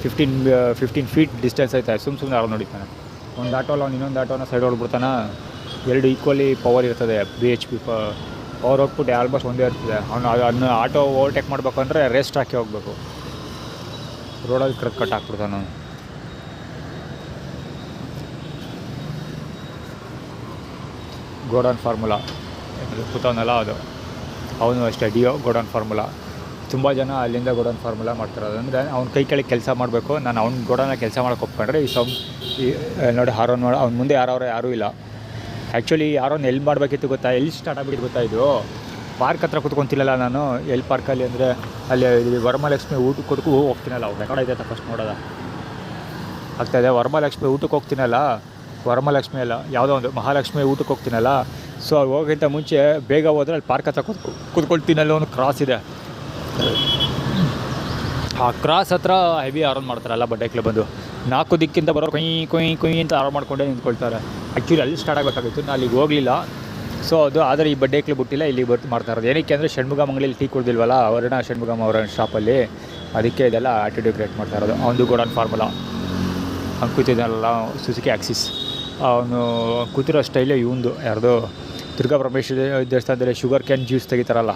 15 ಫೀಟ್ ಡಿಸ್ಟೆನ್ಸ್ ಐತೆ. ಸುಮ್ಮನೆ ಆರನ್ ನೋಡಿತಾನೆ. ಒಂದು ಆಟೋ ಅಲ್ಲ, ಅವ್ನು ಇನ್ನೊಂದು ಆಟೋನ ಸೈಡ್ ಹೊಡ್ಬಿಡ್ತಾನೆ. ಎರಡು ಈಕ್ವಲಿ ಪವರ್ ಇರ್ತದೆ. BHP ಪವರ್ ಔಟ್ಪುಟ್ ಆಲ್ಮೋಸ್ಟ್ ಒಂದೇ ಇರ್ತದೆ. ಅದನ್ನು ಆಟೋ ಓವರ್ಟೇಕ್ ಮಾಡಬೇಕು ಅಂದರೆ ರೇಸ್ಟ್ ಹಾಕಿ ಹೋಗಬೇಕು. ರೋಡಲ್ಲಿ ಕಟ್ ಹಾಕ್ಬಿಡ್ತಾನೆ. ಗೋಡನ್ ಫಾರ್ಮುಲಾ ಕೂತವನಲ್ಲ, ಅದು ಅವನು ಅಷ್ಟೇ ಡಿಯೋ ಗೋಡನ್ ಫಾರ್ಮುಲಾ. ತುಂಬ ಜನ ಅಲ್ಲಿಂದ ಗೋಡನ್ ಫಾರ್ಮುಲಾ ಮಾಡ್ತಿರೋದು. ಅಂದರೆ ಅವ್ನ ಕೈ ಕೆಳಗೆ ಕೆಲಸ ಮಾಡಬೇಕು. ನಾನು ಅವ್ನ ಗೋಡನ ಕೆಲಸ ಮಾಡೋಕೆ ಒಪ್ಕೊಂಡ್ರೆ ಈ ನೋಡಿ ಹಾರೋನ್ ಮಾಡಿ ಅವ್ನ ಮುಂದೆ ಯಾರೂ ಇಲ್ಲ. ಆ್ಯಕ್ಚುಲಿ ಯಾರೋನ್ ಎಲ್ಲಿ ಮಾಡಬೇಕಿತ್ತು ಗೊತ್ತಾ, ಎಲ್ಲಿ ಸ್ಟಾರ್ಟ್ ಆಗಿಬಿಟ್ಟು ಗೊತ್ತಾ, ಇದು ಪಾರ್ಕ್ ಹತ್ರ ಕೂತ್ಕೊತಿಲ್ಲಲ್ಲ ನಾನು. ಎಲ್ಲಿ ಪಾರ್ಕಲ್ಲಿ ಅಂದರೆ ಅಲ್ಲಿ ವರಮಹಾಲಕ್ಷ್ಮಿ ಊಟಕ್ಕೆ ಕೊಡಕ್ಕೂ ಹೋಗ್ತೀನಲ್ಲ, ಅವ್ರು ರೆಕಾರ್ಡ್ ಐತೆ ಫಸ್ಟ್ ನೋಡೋದ ಆಗ್ತಾಯಿದೆ. ವರಮಹಾಲಕ್ಷ್ಮಿ ಊಟಕ್ಕೆ ಹೋಗ್ತೀನಲ್ಲ, ವರಮಹಾಲಕ್ಷ್ಮಿ ಅಲ್ಲ ಯಾವುದೋ ಒಂದು ಮಹಾಲಕ್ಷ್ಮಿ ಊಟಕ್ಕೆ ಹೋಗ್ತೀನಲ್ಲ. ಸೊ ಅಲ್ಲಿ ಹೋಗೋಕ್ಕಿಂತ ಮುಂಚೆ ಬೇಗ ಹೋದರೆ ಅಲ್ಲಿ ಪಾರ್ಕ್ ಹತ್ರ ಕೂತ್ಕೊಳ್ತೀನಲ್ಲ, ಒಂದು ಕ್ರಾಸ್ ಇದೆ. ಆ ಕ್ರಾಸ್ ಹತ್ರ ಹೆವಿ ಆರನ್ ಮಾಡ್ತಾರಲ್ಲ ಬಡ್ಡೆಕ್ಲೆ ಬಂದು. 4 ದಿಕ್ಕಿಂದ ಬರೋರು ಕೊಯ್ ಅಂತ ಆರನ್ ಮಾಡ್ಕೊಂಡೇ ನಿಂತ್ಕೊಳ್ತಾರೆ. ಆ್ಯಕ್ಚುಲಿ ಅಲ್ಲಿ ಸ್ಟಾರ್ಟ್ ಆಗಬೇಕಾಗಿತ್ತು, ನಾನು ಅಲ್ಲಿಗೆ ಹೋಗಲಿಲ್ಲ. ಸೊ ಅದು ಆದರೆ ಈ ಬಡ್ಡೆಕ್ಲೆ ಬಿಟ್ಟಿಲ್ಲ, ಇಲ್ಲಿ ಮಾಡ್ತಾ ಇರೋದು. ಏನಕ್ಕೆ ಅಂದರೆ ಷಣ್ಮುಗ ಮಂಗಳಲ್ಲಿ ಟೀ ಕುಡ್ದಿಲ್ವಲ್ಲ, ವರ್ಣ ಷಣ್ಮುಗಮ್ ಅವರ ಶಾಪಲ್ಲಿ, ಅದಕ್ಕೆ ಇದೆಲ್ಲ ಆ್ಯಟಿಟ್ಯೂಡ್ ಕ್ರಿಯೇಟ್ ಮಾಡ್ತಾ ಇರೋದು. ಅವನು ಗೋಡನ್ ಫಾರ್ಮುಲಾ. ಅವ್ನು ಕೂತಿದ್ದಾನಲ್ಲ ಸುಜುಕಿ ಆಕ್ಸಿಸ್, ಅವನು ಕೂತಿರೋ ಸ್ಟೈಲೇ ಇವಂದು ಯಾರ್ದು ದುರ್ಗಾ ಪರಮೇಶ್ವರಿ ದೇವಸ್ಥಾನದಲ್ಲಿ ಶುಗರ್ ಕ್ಯಾನ್ ಜ್ಯೂಸ್ ತೆಗಿತಾರಲ್ಲ,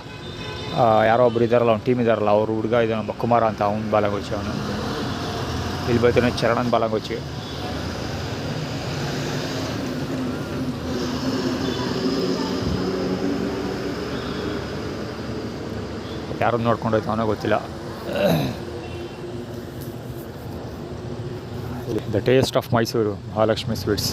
ಯಾರೋ ಒಬ್ರು ಇದ್ದಾರಲ್ಲ, ಅವ್ನು ಟೀಮ್ ಇದ್ದಾರಲ್ಲ, ಅವ್ರ ಹುಡುಗ ಇದ್ದಾನೊಬ್ಬ ಕುಮಾರ ಅಂತ, ಅವ್ನು ಬಾಲಂಗೋಚಿ. ಅವನು ಇಲ್ಲಿ ಬರ್ತಾನೆ ಚರಣನ್ ಬಾಲಂಗೋಚಿ. ಯಾರನ್ನು ನೋಡ್ಕೊಂಡು ಹೋಯ್ತು ಅವನೋ ಗೊತ್ತಿಲ್ಲ. The taste of Mysuru Mahalakshmi sweets.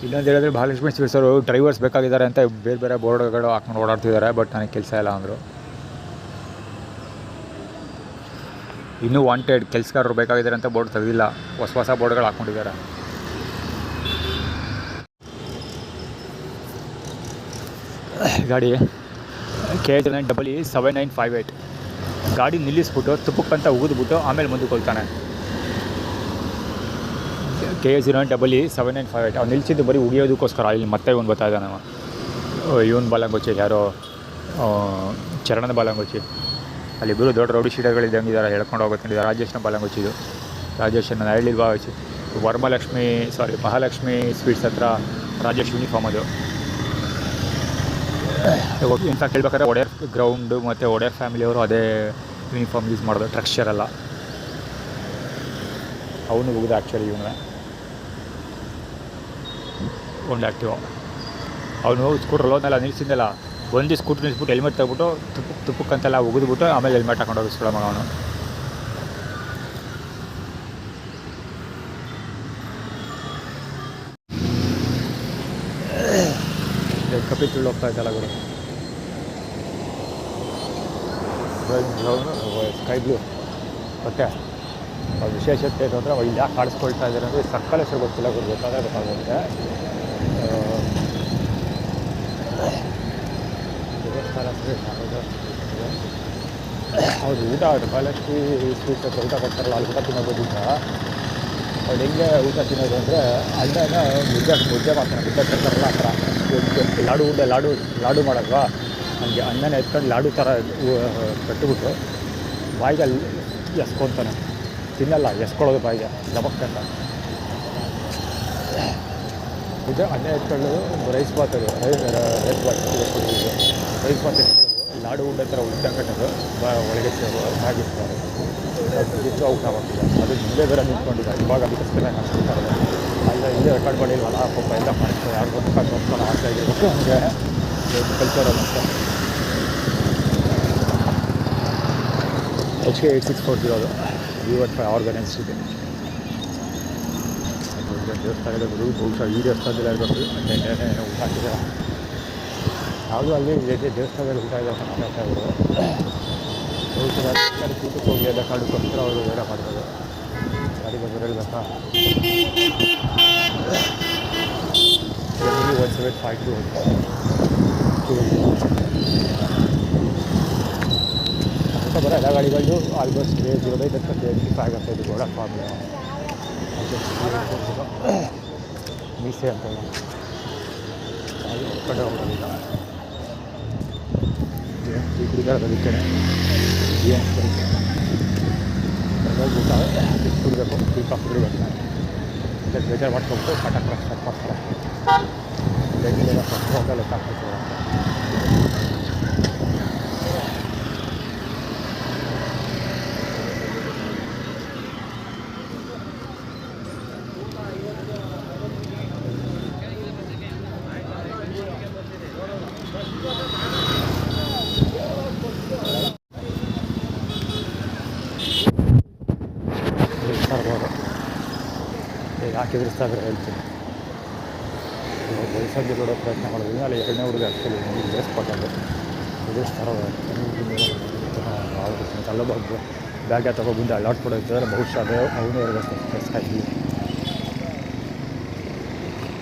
ಇಲ್ಲೊಂದು ಹೇಳಿದ್ರೆ ಮಹಾಲಕ್ಷ್ಮಿ ಸ್ವೀಟ್ಸ್ ಅವರು ಡ್ರೈವರ್ಸ್ ಬೇಕಾಗಿದ್ದಾರೆ ಅಂತ ಬೇರೆ ಬೋರ್ಡ್ಗಳು ಹಾಕೊಂಡು ಓಡಾಡ್ತಿದ್ದಾರೆ. ಬಟ್ ನನಗೆ ಕೆಲಸ ಇಲ್ಲ ಅಂದರು. ಇನ್ನೂ ವಾಂಟೆಡ್ ಕೆಲಸಗಾರರು ಬೇಕಾಗಿದ್ದಾರೆ ಅಂತ ಬೋರ್ಡ್ ತೆಗೆದಿಲ್ಲ, ಹೊಸ ಬೋರ್ಡ್ಗಳು ಹಾಕ್ಕೊಂಡಿದ್ದಾರೆ. ಗಾಡಿ KH9 7958. ಗಾಡಿ ನಿಲ್ಲಿಸ್ಬಿಟ್ಟು ತುಪ್ಪಕ್ಕಂತ ಉಗಿದ್ಬಿಟ್ಟು ಆಮೇಲೆ ಮುಂದಕ್ಕೆ ಹೋಗ್ತಾನೆ. KH9 7958. ಅವ್ನು ನಿಲ್ಲಿಸಿದ್ದು ಬರೀ ಉಗಿಯೋದಕ್ಕೋಸ್ಕರ. ಇಲ್ಲಿ ಮತ್ತೆ ಇವನು ಬರ್ತಾ ಇದ್ದಾನೆ. ಇವನು ಬಾಲಂಗೋಚಿ, ಯಾರೋ ಚರಣದ ಬಾಲಂಗೋಚಿ. ಅಲ್ಲಿಬ್ಬರು ದೊಡ್ಡ ರೌಡಿ ಶೀಟರ್ಗಳಿದ್ದಂಗಿದ್ದಾರೆ, ಹೇಳ್ಕೊಂಡು ಹೋಗುತ್ತಿದ್ದಾರೆ. ರಾಜೇಶ್ನ ಬಾಲಂಗೋಚಿದು, ರಾಜೇಶನ ಹೇಳಿಲ್ವಾ, ಮಹಾಲಕ್ಷ್ಮಿ ಸ್ವೀಟ್ಸ್ ಹತ್ರ ರಾಜೇಶ್ ಯೂನಿಫಾರ್ಮ್ ಅದು. ಇಂಥ ಕೇಳ್ಬೇಕಾದ್ರೆ ಒಡೆಯರ್ ಗ್ರೌಂಡು ಮತ್ತು ಒಡೆಯರ್ ಫ್ಯಾಮಿಲಿಯವರು ಅದೇ ಯೂನಿಫಾರ್ಮ್ ಯೂಸ್ ಮಾಡೋದು, ಟ್ರಕ್ಸ್ಚರ್ ಎಲ್ಲ. ಅವನು ಹೋಗಿದ ಆ್ಯಕ್ಚುಲಿ ಇವನು ಒಂದು ಆ್ಯಕ್ಟಿವ್. ಅವನು ಸ್ಕೂಟ್ರಲ್ಲಿ ಹೋದ್ನಲ್ಲ, ನಿಲ್ಸಿದ್ನಲ್ಲ, ಒಂದು ಸ್ಕೂಟ್ರ್ ನಿಲ್ಲಿಸ್ಬಿಟ್ಟು ಹೆಲ್ಮೆಟ್ ತೆಗ್ಬಿಟ್ಟು ತುಪ್ಪಕ್ಕಂತೆಲ್ಲ ಉಗಿದ್ಬಿಟ್ಟು ಆಮೇಲೆ ಹೆಲ್ಮೆಟ್ ಹಾಕೊಂಡು ಹೋಗಿಸ್ಕೊಳ್ಳೋ ಮಗ ಅವನು. ಕಪಿ ತುಳ್ಳು ಹೋಗ್ತಾ ಇದ್ದಲ್ಲ ಗುರು, ಸ್ಕೈ ಬ್ಲೂ. ಮತ್ತೆ ಅವ್ರ ವಿಶೇಷತೆ ಏನು ಅಂದರೆ ಇಲ್ಲಿ ಯಾಕೆ ಕಾಡಿಸ್ಕೊಳ್ತಾ ಇದ್ದಾರೆ ಅಂದರೆ ಸಕ್ಕಲ ಹೆಸರು ಗೊತ್ತಿಲ್ಲ, ಗೊತ್ತಾದರೆ ಗೊತ್ತಾಗುತ್ತೆ. ದೇವಸ್ಥಾನ ಹೌದು, ಊಟ ಮಹಾಲಕ್ಷ್ಮಿ ಸ್ವೀಟ್ಸ್ ಹತ್ರ ಊಟ ಕೊಡ್ತಾರಲ್ಲ, ಅಲ್ಲಿ ಊಟ ತಿನ್ನೋಬೋದಿಲ್ಲ. ಅವ್ರು ಹೆಂಗೆ ಊಟ ತಿನ್ನೋದು ಅಂದರೆ ಅಲ್ಲೇ ಮುದ್ದೆ ಮಾಡ್ತಾನೆ, ಮುದ್ದೆ ತರ್ತಾರಲ್ಲ ಆ ಥರ. ಲಾಡು ಮಾಡೋಲ್ವಾ, ನನಗೆ ಅನ್ನನ ಎತ್ಕೊಂಡು ಲಾಡು ಥರ ಕಟ್ಟಿಬಿಟ್ಟು ಬಾಯಿಗೆ ಅಲ್ಲಿ ಎಸ್ಕೊತಾನೆ, ತಿನ್ನಲ್ಲ, ಎಸ್ಕೊಳ್ಳೋದು ಬಾಯಿಗೆ ದಬಕ್ಕಂತ. ಇದು ಅನ್ನ ಎತ್ಕೊಳ್ಳೋದು ರೈಸ್ ಬಾತ್, ಅದು ರೈಸ್ ಬಾತ್ ಎತ್ಕೊಳ್ಳೋದು, ರೈಸ್ ಬಾತ್ ಎತ್ಕೊಳ್ಳೋದು ಲಾಡು ಉಂಡೆ ಥರ ಉದ್ದ ಕಟ್ಟೋದು ಒಳಗೆ ಆಗಿರ್ತಾರೆ. ಅದು ಔಟ್ ಆಗೋಗ್ತಿದೆ, ಅದು ಮುಂದೆ ಬೇರೆ ನಿಂತ್ಕೊಂಡಿದೆ. ಇವಾಗ ಅದಕ್ಕೋಸ್ಕರ ಕಾಣಿಸ್ತಾರೆ. ಅಲ್ಲ ಇಲ್ಲೇ ರೆಕಾರ್ಡ್ ಮಾಡಿಲ್ವಲ್ಲ, ಪಾಪ ಎಲ್ಲ ಮಾಡ್ತಾರೆ, ಯಾರು ಗೊತ್ತಾಗ ನೋಡ್ಕೊಂಡು ಆಸೆ ಆಗಿರ್ಬೇಕು. ಹಂಗೆ ಕಲ್ಚರಲ್ ಅಂತ HK8640 ಅದು V15 ಆರ್ಗನೈಸ್ ಇದೆ. ದೇವಸ್ಥಾನದ ಗುರು ಬಹುಶಃ ಈ ದೇವಸ್ಥಾನದಲ್ಲಿ ಇರಬೇಕು. ಏನೋ ಊಟ ಹಾಕಿದ್ದಾರೆ, ಯಾವುದೂ ಅಲ್ಲಿ ದೇವಸ್ಥಾನದಲ್ಲಿ ಊಟ ಇದೆ ಅಂತ ಹೇಳ್ತಾ ಇದ್ರು. ಬಹುಶಃ ಊಟಕ್ಕೆ ಹೋಗಿ ಎಲ್ಲ ಕಾಡುಕೋಸ್ಕರ ಅವರು ಬೇರೆ ಮಾಡ್ತಾರೆ. ಗಾಡಿ ಬಂದು ಹೇಳ್ಬೇಕಾ 1752 ಅಂತ ಬರೋ ಎಲ್ಲ ಗಾಡಿಗಳು ಆಲ್ಮೋಸ್ಟ್ K05 ಅಂತ K85 ಅಂತ ಇದು ಗೋಡ ಫಾರ್ಮ್ ಮೀಸೆ ಅಂತ ಕಡೆ ಹೋಗೋದಿಲ್ಲ. ಈ ಕುಡಿದಾರ ಅದಕ್ಕೆ ಏನು ಊಟ ಕುಡಿಬೇಕು, ಟೀ ಕಾಫಿ ಕುಡಿಬೇಕು. ನಾನು ಬೇಜಾರು ಮಾಡ್ಕೊಂಡು ಕಟಕ್ ಸ್ಟಾರ್ಟ್ ಮಾಡ್ತಾರೆ. ಹೋಟೆಲ್ ಹಾಕ್ತಾರೆ. ಯಾಕೆ ಎದುರಿಸ್ತಾಯಿದ್ರೆ ಹೇಳ್ತೀನಿ. ವಯಸ್ಸಾಗಿ ನೋಡೋ ಪ್ರಯತ್ನ ಮಾಡಿದ್ವಿ. ಅಲ್ಲಿ ಎರಡನೇ ಹುಡುಗ ಆಗ್ತದೆ ಬೇಸ್ಕೊಟ್ಟಂಗೆ ಎದುರಿಸ್ತಾರೋ ಅಲ್ಲೊಬ್ಬ ಬ್ಯಾಗ ತಗೊಬಂದು ಅಲ್ಲಾಡ್ಕೊಡೋದ್ರೆ ಬಹುಶಃ ಅದೇ ಅವನೇ ಇರಬೇಕು. ಸ್ಪೆಸ್ಟಾಗಿ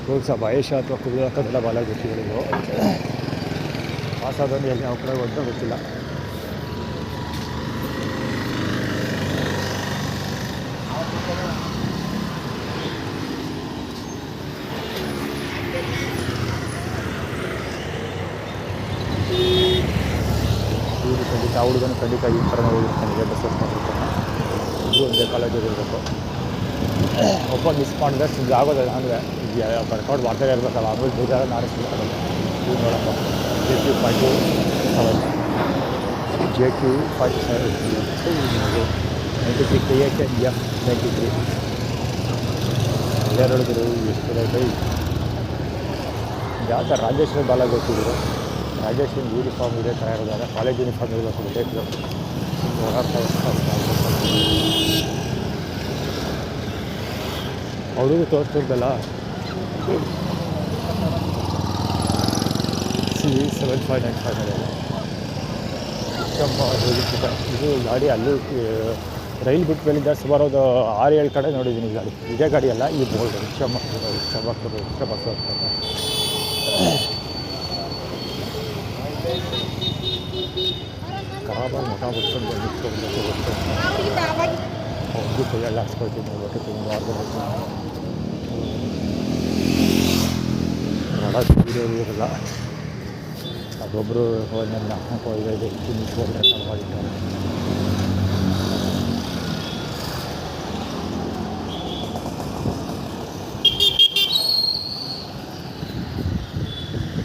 ಬಹುಶಃ ಭಯಶ ಅಥವಾ ಕುದುರೆ ಹಾಕೋದೆಲ್ಲ ಭಾಳ ಗೊತ್ತಿಗಳಿವು. ಪಾಸಾದನ್ನು ಎಲ್ಲಿ ಯಾವ ಕಡೆ ಅಂತ ಗೊತ್ತಿಲ್ಲ. ಖಂಡಿತ ಆ ಹುಡುಗನು ಖಂಡಿತ ಈ ಥರ ಹೋಗಿರ್ತಾನೆ, ಬಸ್ ಮಾಡಿರ್ತಾನೆ. ಇಬ್ಬರು ಒಂದೇ ಕಾಲೇಜಲ್ಲಿ ಇರಬೇಕು. ಒಬ್ಬ ಮಿಸ್ ಮಾಡಿದ್ರೆ ಸುಮ್ಮನೆ ಆಗೋದಿಲ್ಲ. ಅಂದರೆ ವರ್ಕೌಟ್ ಮಾಡ್ತಾನೆ ಇರಬೇಕಲ್ಲ, ಆಮೇಲೆ ಬೇಜಾರ ನಾರಿಸ್ಬೇಕಾಗಲ್ಲ. ಇವು ನೋಡಪ್ಪ JQ57 93 KHM 93 ಎಲ್ಲರೂ ಹೇಳಿದ್ರು ಎಷ್ಟು ರೈಟ್. ಯಾವ ಥರ ರಾಜೇಶ್ವರಿ ಬಾಲ ಗೊತ್ತಿದ್ರು. ರಾಜೇಶ್ವರಿ ಯೂನಿಫಾರ್ಮ್ ಇದೇ ಥರ ಇರೋದಾಗ ಕಾಲೇಜ್ ಯೂನಿಫಾರ್ಮ್ ಇರಬೇಕು. ಬೇಕು ಓಡಾಡ್ತಾ ಅವ್ರಿಗೂ ತೋರಿಸ್ತಿರ್ದಲ್ಲ. C7595 ಇದು ಗಾಡಿ ಅಲ್ಲೂ ರೈಲ್ ಬಿಟ್ಟ ಮೇಲಿಂದ ಸುಮಾರು ಒಂದು 6-7 ಕಡೆ ನೋಡಿದ್ದೀನಿ ಗಾಡಿ. ಇದೇ ಗಾಡಿ ಅಲ್ಲ, ಈ ಬೋರ್ಡ್ ರಿಕ್ಷಾ ಬಸ್ ಹೋಗ್ತಾರೆ. ಖರಾಬಾಗಿ ಮಠ ಬಿಟ್ಕೊಂಡು ಅವ್ರಿಗೂ ಕೈಯಲ್ಲಿ ಹಾಕ್ಸ್ಕೊಳ್ತೀನಿ. ಒಟ್ಟು ತುಂಬ ಇರಲ್ಲ. ಅದೊಬ್ಬರು ನನ್ನ ಹೋಗಿದೆ ಮಾಡಿದ್ದಾರೆ.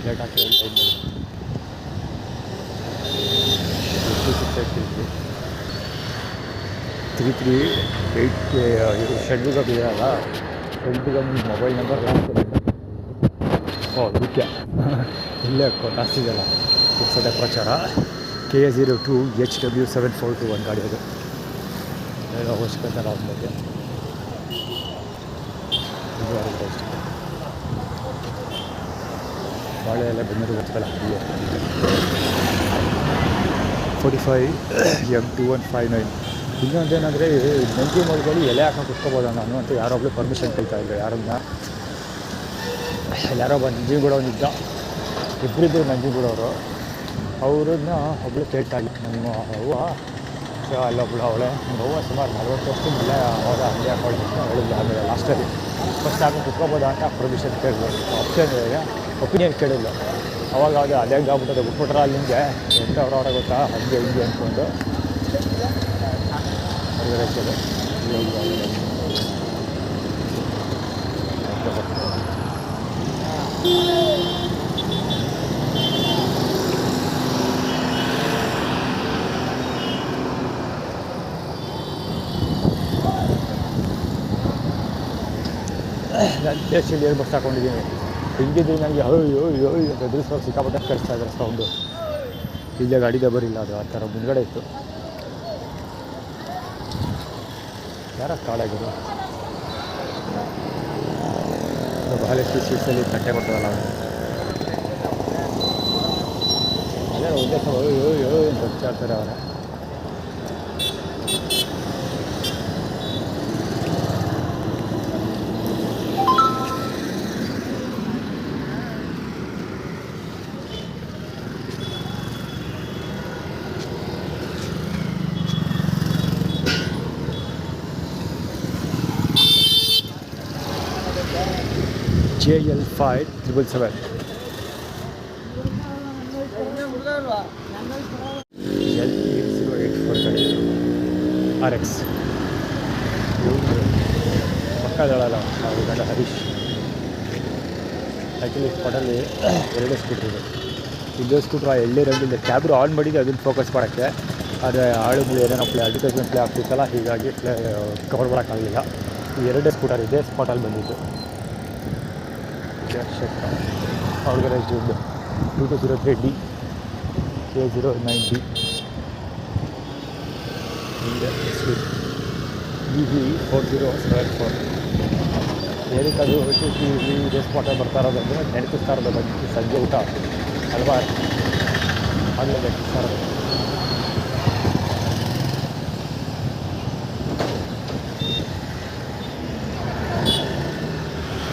ಲೇಟ್ ಆಗ್ತದೆ ಟೈಮ್ ಮಾಡಿ 3388 ಷಡ್ಯುಗ ಇದೆಯಲ್ಲ, ಷಡ್ಯುಗ ನಿಮ್ಮ ಮೊಬೈಲ್ ನಂಬರ್ ಲಾಸ್ಟ್ ಮುಖ್ಯ ಇಲ್ಲೇ ಕಾಸ್ತಿದೆಯಲ್ಲ ಪುಕ್ಸದ ಪ್ರಚಾರ. KA02 HW742 ಗಾಡಿ ಅದು. ಏನೋ ಅವಶ್ಯಕತೆ ಇಲ್ಲ ಅವ್ರ ಬಗ್ಗೆ. ಇದು ಆಗುತ್ತೆ ಅಷ್ಟೇ. ಬಾಳೆ ಎಲ್ಲ ಬೆಂಗಳೂರು ಗೊತ್ತಲ್ಲ. 45 M2159. ಇನ್ನೊಂದೇನೆಂದರೆ ನಂಜಿ ಮರಗಳು ಎಲೆ ಹಾಕೊಂಡು ಕುತ್ಕೋಬೋದ ನಾನು ಅಂತ ಯಾರೊಬ್ಬಳು ಪರ್ಮಿಷನ್ ಕೇಳ್ತಾ ಇದ್ದೆ. ಯಾರೊಬ್ಬ ನಂಜನಗೂಡವನಿದ್ದ, ಇಬ್ಬರಿದ್ದು ನಂಜನಗೂಡವರು. ಅವ್ರನ್ನ ಒಬ್ಬಳು ಕೇಳ್ತಾಯಿಲ್ಲ. ನಮ್ಮ ಅವ್ವ ಅಲ್ಲೊಬ್ಳು ಅವಳೆ, ನಿಮ್ಮ ಅವ್ವ ಸುಮಾರು 40 ವರ್ಷದಿಂದ ಅವಾಗ ಹಂಗೆ ಹಾಕೊಳ್ಳಿ ಅಂತ ಹೇಳಿದ್ಲು. ಆಮೇಲೆ ಲಾಸ್ಟಲ್ಲಿ ಫಸ್ಟ್ ಆಗಿ ಕುತ್ಕೋಬೋದಾ ಅಂತ ಪರ್ಮಿಷನ್ ಕೇಳಿದ್ರು. ಒಪಿನಿಯನ್ ಕೇಳಿಲ್ಲ. ಅವಾಗ ಅದು ಅದೇ ಆಗ್ಬಿಟ್ಟದೆ ಬಿಟ್ಬಿಟ್ರೆ ಅಲ್ಲಿ ಹಿಂಗೆ ಎಂತ ಅವ್ರವ್ರ ಗೊತ್ತಾ ಹಂಗೆ ಹಿಂಗೆ ಅಂದ್ಕೊಂಡು ಹೊರಗಡೆ ಹಚ್ಚೋದು ನಾನು ದೇಶದಲ್ಲಿ ಏನು ಬಸ್ ಹಾಕೊಂಡಿದ್ದೀನಿ ಹಿಂಗಿದ್ದು ನನಗೆ ಅಯ್ಯೋ ಅಂತ ಎದುರಿಸೋರು ಸಿಕ್ಕಾಪಟ್ಟೆ ಕಳಿಸ್ತಾ ಇದ್ದಾರೆ ಸೌಂಡು ಇಲ್ಲೇ ಗಾಡಿದೆ ಬರಿಲ್ಲ ಅದು ಆ ಥರ ಮುಂದ್ಗಡೆ ಇತ್ತು ಯಾರ ಕಾಲಾಗಿರು ಬಹಳಷ್ಟು ಸೀಟ್ಸಲ್ಲಿ ತಟ್ಟೆ ಕೊಡ್ತಾರಲ್ಲ ಅವರು ಅದೇ ಒಂದೇ ಸಲ ಅಯ್ಯೋ ಅಂತ ಹಚ್ಚಾಡ್ತಾರೆ ಅವರ JL5777 L8084 RX ಪಕ್ಕದಳಲ್ಲ ನಾವು ಗಂಡ ಹರೀಶ್ ಆ್ಯಕ್ಚುಲಿ ಸ್ಪಾಟಲ್ಲಿ ಎರಡೇ ಸ್ಕೂಟ್ರ್ ಇದೆ ಇಲ್ಲೇ ಸ್ಕೂಟ್ರ್ ಆ ಎಳ್ಳೆ ರಂಗಿಲ್ಲ ಕ್ಯಾಬ್ರು ಆನ್ ಮಾಡಿದ್ದು ಅದನ್ನು ಫೋಕಸ್ ಮಾಡೋಕ್ಕೆ ಆದರೆ ಆಳುಗಳು ಏನೇನೋ ಅಡ್ವರ್ಟೈಸ್ಮೆಂಟ್ ಪ್ಲೇ ಆಗ್ತಿತ್ತಲ್ಲ ಹೀಗಾಗಿ ಕವರ್ ಮಾಡೋಕ್ಕಾಗಲಿಲ್ಲ ಈ ಎರಡೇ ಸ್ಕೂಟರ್ ಇದೆ ಸ್ಪಾಟಲ್ಲಿ ಬಂದಿದ್ದು ಆರ್ಗನೈಸ್ಡ್ 2203D K09D EV4074 ಏನಕ್ಕದು ಇದೇ ಸ್ಪಾಟಲ್ಲಿ ಬರ್ತಾ ಇರೋದಂದರೆ ನೆನಪಿಸ್ತಾ ಇರೋದು ಬಂದು ಸಂಜೆ ಊಟ ಅಲ್ವಾ ಆಗಲೇ ನೆನಪಿಸ್ತಾ ಇರೋದು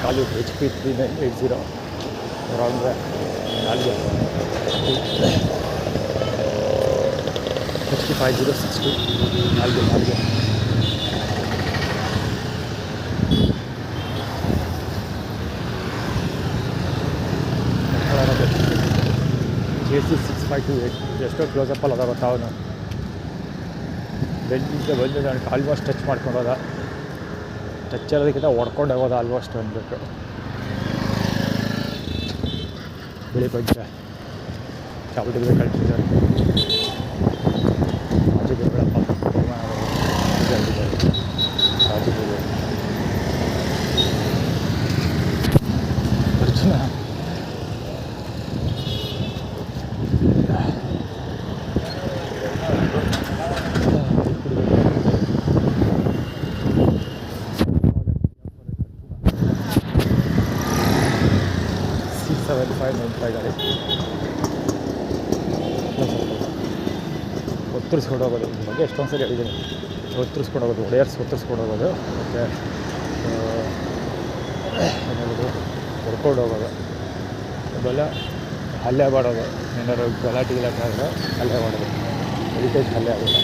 ಕಾಲು HP 3980 ಅರೌಂಡ್ 65062 4 JC6528 ಎಷ್ಟೋ ಕ್ಲೋಸಪ್ಪಲ್ಲಿ ಅದ ಗೊತ್ತಾ ಅವನು ಬೆಂಚಿಂದ ಬಂದು ನನಗೆ ಆಲ್ಮೋಸ್ಟ್ ಟಚ್ ಮಾಡ್ಕೊಂಡು ಹೋದ ಟಚ್ ಇರೋದಕ್ಕಿಂತ ಹೊಡ್ಕೊಂಡು ಹೋಗೋದು ಆಲ್ಮೋಸ್ಟ್ ಅನ್ಬೇಕು ಬಿಳಿ ಪಂಚ ಚಾಪುಟಿಗೆ ಕಳ್ಸಿದ್ದಾರೆ ರಾಜು ಬೇಡಪ್ಪ ರಾಜು ಬೇಡ ಅರ್ಜುನ ಗಾಡಿ ಒತ್ತರಿಸ್ಕೊಂಡು ಹೋಗೋದು ಇದ್ರ ಬಗ್ಗೆ ಎಷ್ಟೊಂದು ಸರಿ ಹೇಳಿದ್ದೀನಿ ಒತ್ತರಿಸ್ಕೊಂಡು ಹೋಗೋದು ಒತ್ತರಿಸ್ಕೊಂಡು ಹೋಗೋದು ಮತ್ತು ಏನಾಗೋದು ಹೊಡ್ಕೊಂಡು ಹೋಗೋದು ಅದೆಲ್ಲ ಹಲ್ಲೆ ಮಾಡೋದು ಏನಾದ್ರು ಗಲಾಟೆ ಆದರೆ ಹಲ್ಲೆ ಮಾಡೋದು ಹೆರಿಟೇಜ್ ಹಲ್ಲೆ ಆಗೋಲ್ಲ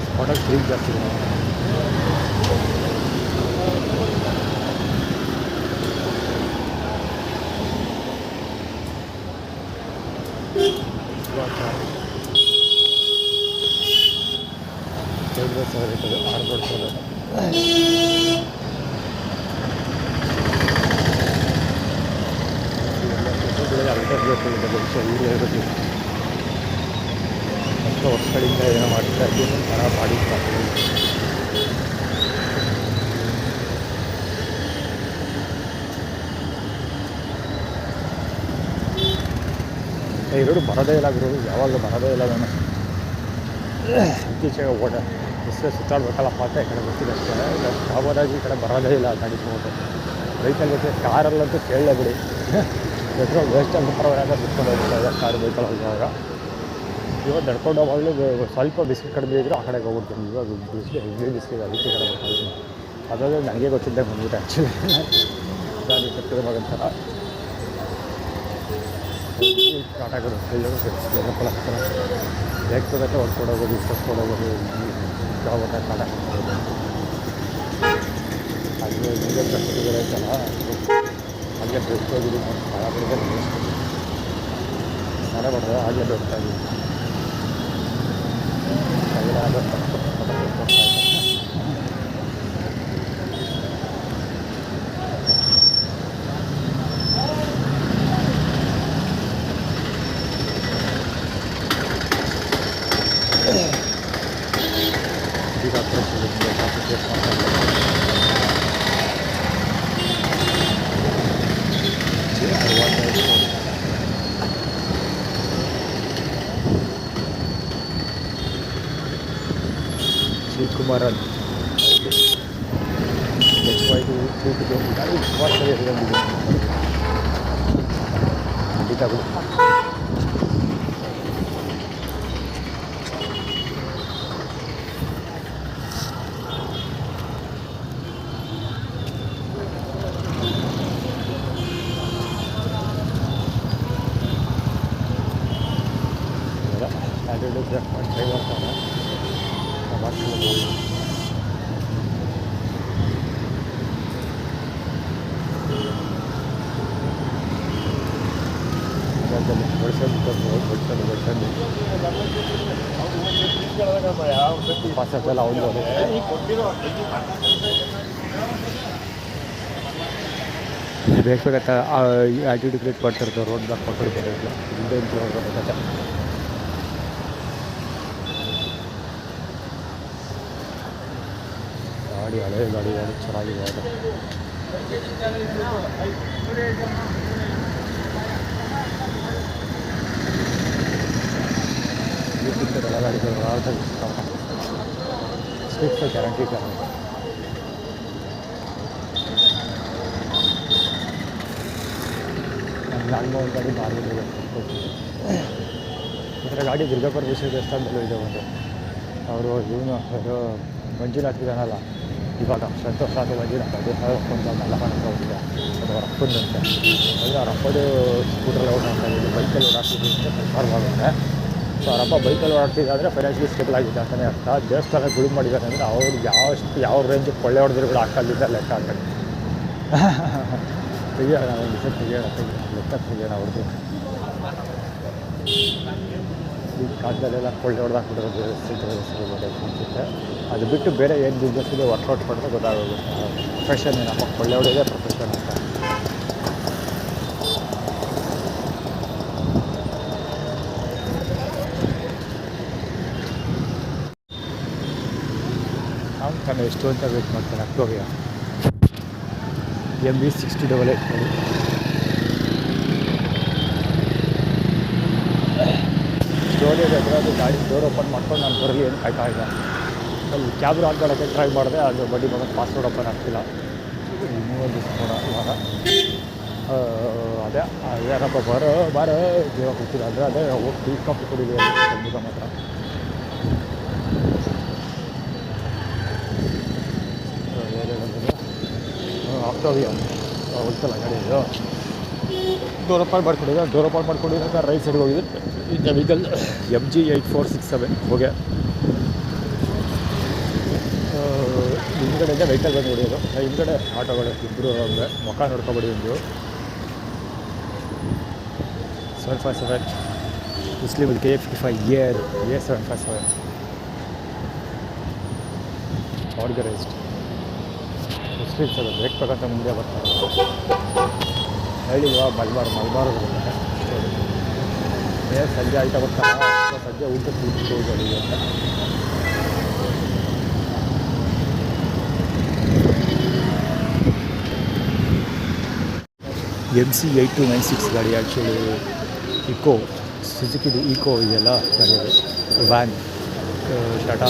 ಸ್ಪಾಟಲ್ಲಿ ಕ್ರೀಮ್ ಜಾಸ್ತಿ ಇದೆ ಇರ್ತದೆ ಆರ್ಬಡ್ಸೋದು ಅಲ್ಟರ್ಬೇಕು ಭವಿಷ್ಯ ಊರು ಹೇಳ್ಬೇಕು ಎಷ್ಟೋ ವರ್ಷಗಳಿಂದ ಏನೋ ಮಾಡ್ತಾ ಇದ್ದೀನಿ ಥರ ಮಾಡಿರ್ತಾರೆ ಇವರು ಬರೋದೇ ಇಲ್ಲ ಗುರು ಯಾವಾಗಲೂ ಬರೋದೇ ಇಲ್ಲ ನಾನು ಇತ್ತೀಚೆಗೆ ಓಟ ಬಸ್ಸೇ ಸುತ್ತಾಡ್ಬೇಕಲ್ಲಪ್ಪ ಅಂತ ಈ ಕಡೆ ಬರ್ತಿದೆ ಅಷ್ಟೇ ಕಾಮರಾಗಿ ಈ ಕಡೆ ಬರೋದೇ ಇಲ್ಲ ಗಾಡಿ ಹೋಗೋದು ಬೈಕಲ್ಲಿ ಜೊತೆ ಕಾರಲ್ಲಂತೂ ಕೇಳಲೇ ಬಿಡಿ ಪೆಟ್ರೋಲ್ ವೇಸ್ಟ್ ಅಂತ ಪರವಾಗಿಲ್ಲ ಬಿಟ್ಕೊಂಡು ಹೋಗ್ತಾ ಇದೆ ಕಾರು ಬೈಕಲ್ಲಿ ಹೋಗುವಾಗ ಇವತ್ತು ನಡ್ಕೊಂಡು ಹೋಗಲು ಸ್ವಲ್ಪ ಬಿಸಿಲು ಕಡಿಮೆ ಇದ್ದರೂ ಆ ಕಡೆಗೆ ಹೋಗ್ಬಿಡ್ತೀನಿ ಇವಾಗ ಬಿಸಿಲು ಹೆವಿ ಬಿಸಿಲು ಅದಕ್ಕೆ ಕಡೆ ಬರ್ತಾಯಿದ್ದೀನಿ ಅದಾದರೆ ನನಗೆ ಗೊತ್ತಿದ್ದಂಗೆ ಬಂದ್ಬಿಟ್ಟೆ ಆ್ಯಕ್ಚುಲಿ ನಾನು ಕೆಟ್ಟದ ಮಗಂತರ ಕಾಟಾಗೋದು ಎಲ್ಲಪ್ಪ ಹೇಗೆ ತಗೋತ್ತೆ ಹೊಡ್ಕೊಡೋಗೋದು ಇಷ್ಟೊಡ್ಕೊಡೋಗೋದು ಯಾವಾಗ ಕಾಟ ಹಾಗೆ ನೀವೇ ಕಷ್ಟಗಳು ಐತಲ್ಲ ಹಾಗೆ ಬೆಸ್ಟ್ ಹೋಗಿದ್ದು ಸ್ಥಳ ಬಿಡೋದು ಸ್ನಾನ ಮಾಡಿದ್ರೆ ಹಾಗೆ ಹೋಗ್ತಾ ಇದ್ದೀವಿ ಶಿವಕುಮಾರನ್ ಗಾಡಿ ಸುಮಾರು ಸರಿ ಬಂದಿದೆ ಖಂಡಿತ ಬಿಡು ಟ್ರೈ ಮಾಡ್ತಾನೆ ಪಾಸೆಲ್ಲ ಅವ್ನು ಬೇಕಾಗತ್ತ ಆ್ಯಟಿಟ್ಯೂಡ್ ಕ್ರಿಯೇಟ್ ಮಾಡ್ತಿರ್ತಾರೆ ರೋಡ್ ಬ್ಲಾಕ್ ಕೊಟ್ಟಿರ್ತಾರೆ ಹಿಂದೆ ಗಾಡಿ ಹಳೆ ಗಾಡಿ ಚೆನ್ನಾಗಿದೆ ಅದು ಎಲ್ಲ ಗಾಡಿಗಳು ಸ್ವಿಫ್ಟ್ ಗ್ಯಾರಂಟಿ ಕಾರ್ ನಾಲ್ಕು ಗಾಡಿ ಮಾರ್ಬಿಟ್ಟಿದೆ ಈ ಥರ ಗಾಡಿ ದುರ್ಗಾಪುರ ವಿಷಯ ದೇವಸ್ಥಾನದಲ್ಲೂ ಇದೆ ಒಂದು ಅವರು ಇವನು ಮಂಜುನಾಥ್ ಇದಾನಲ್ಲ ಇವಾಗ ಸಂತೋಷ ಅದು ಮಂಜುನಾಥ ಒಂದು ಮಲ್ಲಪ್ಪನ ಹೋಗಿದೆ ಅದು ಅವ್ರ ಅಪ್ಪಂದಂತೆ ಅಂದರೆ ಅವ್ರ ಅಪ್ಪದು ಸ್ಕೂಟ್ರಲ್ಲಿ ಓಡಾಡ್ತಾ ಇದ್ದು ಬೈಕಲ್ಲಿ ಓಡಾಡ್ತಿದ್ದು ಅಂತ ಕನ್ಫರ್ಮ್ ಆಗುತ್ತೆ ಸೊ ಅವರಪ್ಪ ಬೈಕಲ್ಲಿ ಓಡಾಡ್ತಿದ್ದಾದರೆ ಫೈನಾನ್ಷಿಯಲಿ ಸ್ಟೇಬಲ್ ಆಗಿದೆ ಅಂತಲೇ ಅರ್ಥ ದೇವಸ್ಥಾನ ಗುಡಿ ಮಾಡಿದ್ದಾರೆ ಅಂದರೆ ಅವ್ರು ಯಾವ ರೇಂಜಿಗೆ ಕೊಳ್ಳೆ ಹೊಡೆದ್ರು ಕೂಡ ಹಾಕಲ್ಲಿದ್ದ ಲೆಕ್ಕ ಹಾಕಿ ತೆಗಿಯೋಣ ನಾವು ಡಿಸೈಡ್ ತೆಗಿಯೋಣ ಲೆಕ್ಕ ತೆಗಿಯೋಣ ಅವ್ರದ್ದು ಈ ಕಾಲದಲ್ಲೆಲ್ಲ ಕೊಳ್ಳೆ ಹೊಡೆದಾಕ್ಬಿಡೋದು ಅನಿಸುತ್ತೆ ಅದು ಬಿಟ್ಟು ಬೇರೆ ಏನು ಬಿಸ್ನೆಸ್ ಇದೆ ವರ್ಕೌಟ್ ಮಾಡಿದ್ರೆ ಗೊತ್ತಾಗೋಗುತ್ತೆ ಪ್ರೊಫೆಷನ್ ಏನಪ್ಪ ಕೊಳ್ಳೆ ಹೊಡೆಯೋದೇ ಪ್ರೊಫೆಷನ್ ಅಂತ ನಾವು ತಾನು ಎಷ್ಟು ಅಂತ ವೇಟ್ ಮಾಡ್ತಾನೆ ಅಕ್ಟೋಬರ್ MB 6088 ನೋಡಿ ಸ್ಟೋರೇಜ್ ಅದರದ್ದು ಗಾಡಿ ಡೋರ್ ಓಪನ್ ಮಾಡ್ಕೊಂಡು ನಾನು ಬರಲಿ ಏನು ಕಾಯ್ತಾಯಿಲ್ಲ ಅಲ್ಲಿ ಕ್ಯಾಬ್ರು ಆನ್ ಮಾಡೋಕ್ಕೆ ಟ್ರೈ ಮಾಡಿದೆ ಅದು ಬಡ್ಡಿ ಮಗನ ಪಾಸ್ವರ್ಡ್ ಓಪನ್ ಆಗ್ತಿಲ್ಲ ಇನ್ನೊಂದು ಕೂಡ ಇವಾಗ ಅದೇ ಯಾರಪ್ಪ ಬಾರೋ ಜೀವ ಕೂತಿಲ್ಲ ಅಂದರೆ ಅದೇ ಹೋಗಿ ಟೀ ಕಾಫಿ ಕುಡಿದೆ ಖಂಡಿತ ಮಾತ್ರ ಆಕ್ಟೋವಿಯಾ ಹೋಗ್ತಲ್ಲ ಗಾಡಿ ಇದು ಡೋರ್ ಓಪನ್ ಮಾಡ್ಕೊಂಡಿದ್ದಾಗ ರೈಟ್ ಸೈಡ್ಗೆ ಹೋಗಿದ್ದು ಈಗ ವೆಹಿಕಲ್ MG 8467 ಹೋಗಿ ಹಿಂದ್ಗಡೆಯಿಂದ ವೆಹಿಕಲ್ ಬಂದು ಹೊಡೆಯೋದು ಹಿಂದ್ಗಡೆ ಆಟೋಗಳು ಇಬ್ಬರು ಹಂಗೆ ಮುಖ ನೋಡ್ಕೊಬೇಡಿ ಒಂದು 757 Muslim KA55 A757 organised Muslims ಅದು ಬ್ರೇಕ್ ಬೇಕಂತ ಮುಂದೆ ಬರ್ತಾರೆ ಹೇಳಿಲ್ವಾ ಮಲ್ಬಾರ್ ಬರುತ್ತೆ ಸಂಜೆ ಆಯ್ತಾ ಬರ್ತಾರ ಸಂಜೆ ಊಟಕ್ಕೆ ಕೂತ್ಕೊಳ್ಳೋದು ಅಂತ MC 8296 ಗಾಡಿ ಆ್ಯಕ್ಚುಲಿ ಸುಜುಕಿದು ಈಕೋ ಇದೆಯಲ್ಲ ಗಾಡಿ ಅದು ವ್ಯಾನ್ ಟಾಟಾ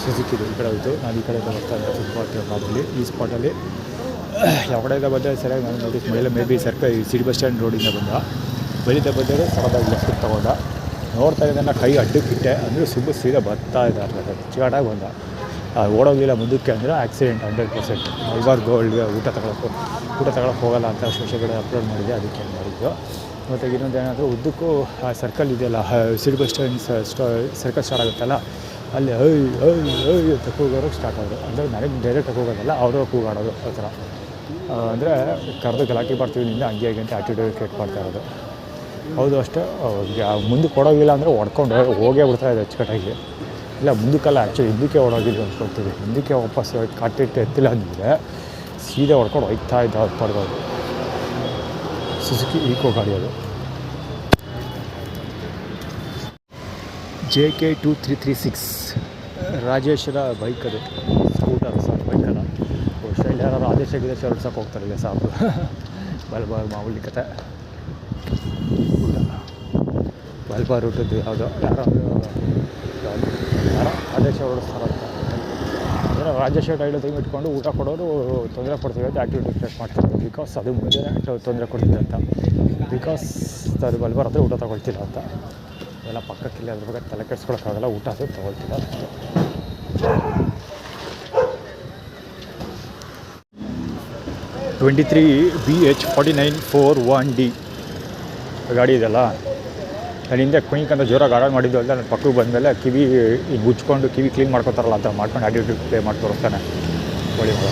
ಸುಜುಕಿದು ಈ ಕಡೆ ಹೋಯಿತು ನಾನು ಈ ಕಡೆಯಿಂದ ಬರ್ತಾ ಇದ್ದೆ ಫುಟ್ಪಾತ್ ಮಾಮೂಲಿ ಈ ಸ್ಪಾಟಲ್ಲಿ ಯಾವ ಕಡೆಯಿಂದ ಬಂದರೆ ಸರಿಯಾಗಿ ನಾನು ನೋಟಿಸ್ ಮಾಡಿಲ್ಲ may be city bus stand ರೋಡಿಂದ ಬಂದ ಬಲಿಂದ ಬಂದರೆ ಸಡನ್ನಾಗಿ ಲೆಫ್ಟಿಗೆ ತೊಗೊಂಡ ನೋಡ್ತಾ ಇದ್ದ ಕೈ ಅಡ್ಡಕ್ಕಿಟ್ಟೆ ಅಂದರೆ ಸೀದಾ ಬರ್ತಾ ಇದ್ದಾರೆ ಚಿಗಾಟಾಗಿ ಬಂದ ಓಡೋಗಿಲ್ಲ ಮುಂದಕ್ಕೆ ಅಂದರೆ ಆಕ್ಸಿಡೆಂಟ್ 100%. ಮಲ್ಬಾರ್ ಗೋಲ್ಡ್ಗೆ ಊಟ ತಗೊಳಕ್ಕೆ ಹೋಗಲ್ಲ ಅಂತ ಸೋಷಿಯಲ್ ಮೀಡಿಯಾ ಅಪ್ಲೋಡ್ ಮಾಡಿದೆ, ಅದಕ್ಕೆ ಮಾಡಿದ್ದು. ಮತ್ತು ಇನ್ನೊಂದು ಏನಾದರೂ ಉದ್ದಕ್ಕೂ ಆ ಸರ್ಕಲ್ ಇದೆಯಲ್ಲ ಸಿಟಿ ಬಸ್ ಸರ್ಕಲ್ ಸ್ಟಾರ್ಟ್ ಆಗುತ್ತಲ್ಲ ಅಲ್ಲಿ ಅಂತ ಕೂಗೋರಿಗೆ ಸ್ಟಾರ್ಟ್ ಆಗೋದು. ಅಂದರೆ ನನಗೆ ಡೈರೆಕ್ಟಾಗಿ ಹೋಗೋದಲ್ಲ ಅವರು ಕೂಗಾಡೋದು ಆ ಥರ. ಅಂದರೆ ಕರೆದು ಗಲಾಟೆ ಮಾಡ್ತೀವಿ ನಿಂದ ಹಂಗೆ ಅಂತ ಆ್ಯಟಿಟ್ಯೂಡ್ ಕ್ರಿಯೇಟ್ ಮಾಡ್ತಾ ಇರೋದು. ಹೌದು ಅಷ್ಟೇ, ಮುಂದಕ್ಕೆ ಕೊಡೋಗಿಲ್ಲ ಅಂದರೆ ಹೊಡ್ಕೊಂಡು ಹೋಗೇ ಬಿಡ್ತಾಯಿದೆ ಅಚ್ಚುಕಟ್ಟಾಗಿ. ಇಲ್ಲ ಮುಂದಕ್ಕೆಲ್ಲ ಆ್ಯಕ್ಚುಲಿ ಹಿಂದಕ್ಕೆ ಓಡೋಗಿದ್ದು ಅಂದ್ಕೊಳ್ತೀವಿ. ಹಿಂದಕ್ಕೆ ವಾಪಸ್ ಕಾಟಿಟ್ಟು ಎತ್ತಿಲ್ಲ ಅಂದರೆ ಸೀದಾ ಹೊಡ್ಕೊಂಡು ಹೋಗ್ತಾ ಇದ್ದ ಅದು ಪಡ್ಬೋದು. ಸುಜುಕಿ ಈಕೋ ಗಾಡಿ ಅದು. JK2336 ರಾಜೇಶ್ವರ ಬೈಕ್ ಅದು, ಸ್ಕೂಟರ್ ಸರ್ ಬೈಕ್ ಅಲ್ಲ. ಇಲ್ಲಿ ಯಾರು ಆದೇಶ ಗಿದೇಶ ಹೊಡ್ಸೋಕೆ ಹೋಗ್ತಾರಿಲ್ಲ ಸಾಕು ಬಲ್ಬಾರ್ ಮಾಮೂಲಿ ಕತೆ. ಬಲ್ಬಾರ್ ರೂಟದ್ದು ಯಾವುದೋ ಯಾರೋ ಆದೇಶ ಹೊಡಿಸ್ತಾರಂತ. ಅಂದರೆ ರಾಜೇಶ್ವರ ಟೈಲು ತೆಗೆದು ಇಟ್ಕೊಂಡು ಊಟ ಕೊಡೋರು ತೊಂದರೆ ಕೊಡ್ತೀವಿ ಅಂತ ಆ್ಯಕ್ಟಿವಿಟಿ ಕ್ರಿಯೇಟ್ ಮಾಡ್ತಿರೋದು. ಬಿಕಾಸ್ ಅದು ಮುಂದೆ ತೊಂದರೆ ಕೊಡ್ತಿದೆ ಅಂತ. ಬಿಕಾಸ್ ಅದು ಬಲ್ಬಾರ್ ಹತ್ರ ಊಟ ತೊಗೊಳ್ತಿಲ್ಲ ಅಂತ. ಎಲ್ಲ ಪಕ್ಕಕ್ಕಿಲ್ಲ, ಅದ್ರ ಬಗ್ಗೆ ತಲೆ ಕೆಡಿಸ್ಕೊಳಕ್ಕಾಗಲ್ಲ, ಊಟ ಅದು ತೊಗೊಳ್ತಿಲ್ಲ ಅಷ್ಟೇ. 23BH4941D ಗಾಡಿ ಇದೆಲ್ಲ. ನಾನು ಹಿಂದೆ ಕುಯ್ಕಂತ ಜೋರಾಗಿ ಆಡೋದು ಮಾಡಿದ್ದು ಅಲ್ಲ, ನನ್ನ ಪಕ್ಕಕ್ಕೆ ಬಂದಮೇಲೆ ಕಿವಿ ಈಗ ಮುಚ್ಕೊಂಡು ಕಿವಿ ಕ್ಲೀನ್ ಮಾಡ್ಕೊತಾರಲ್ಲ ಅಂತ ಮಾಡ್ಕೊಂಡು ಆ್ಯಟಿಟ್ಯೂಡ್ ಪ್ಲೇ ಮಾಡಿ ತೋರಿಸ್ತಾನೆ. ಹೊಳಿ ಮಗ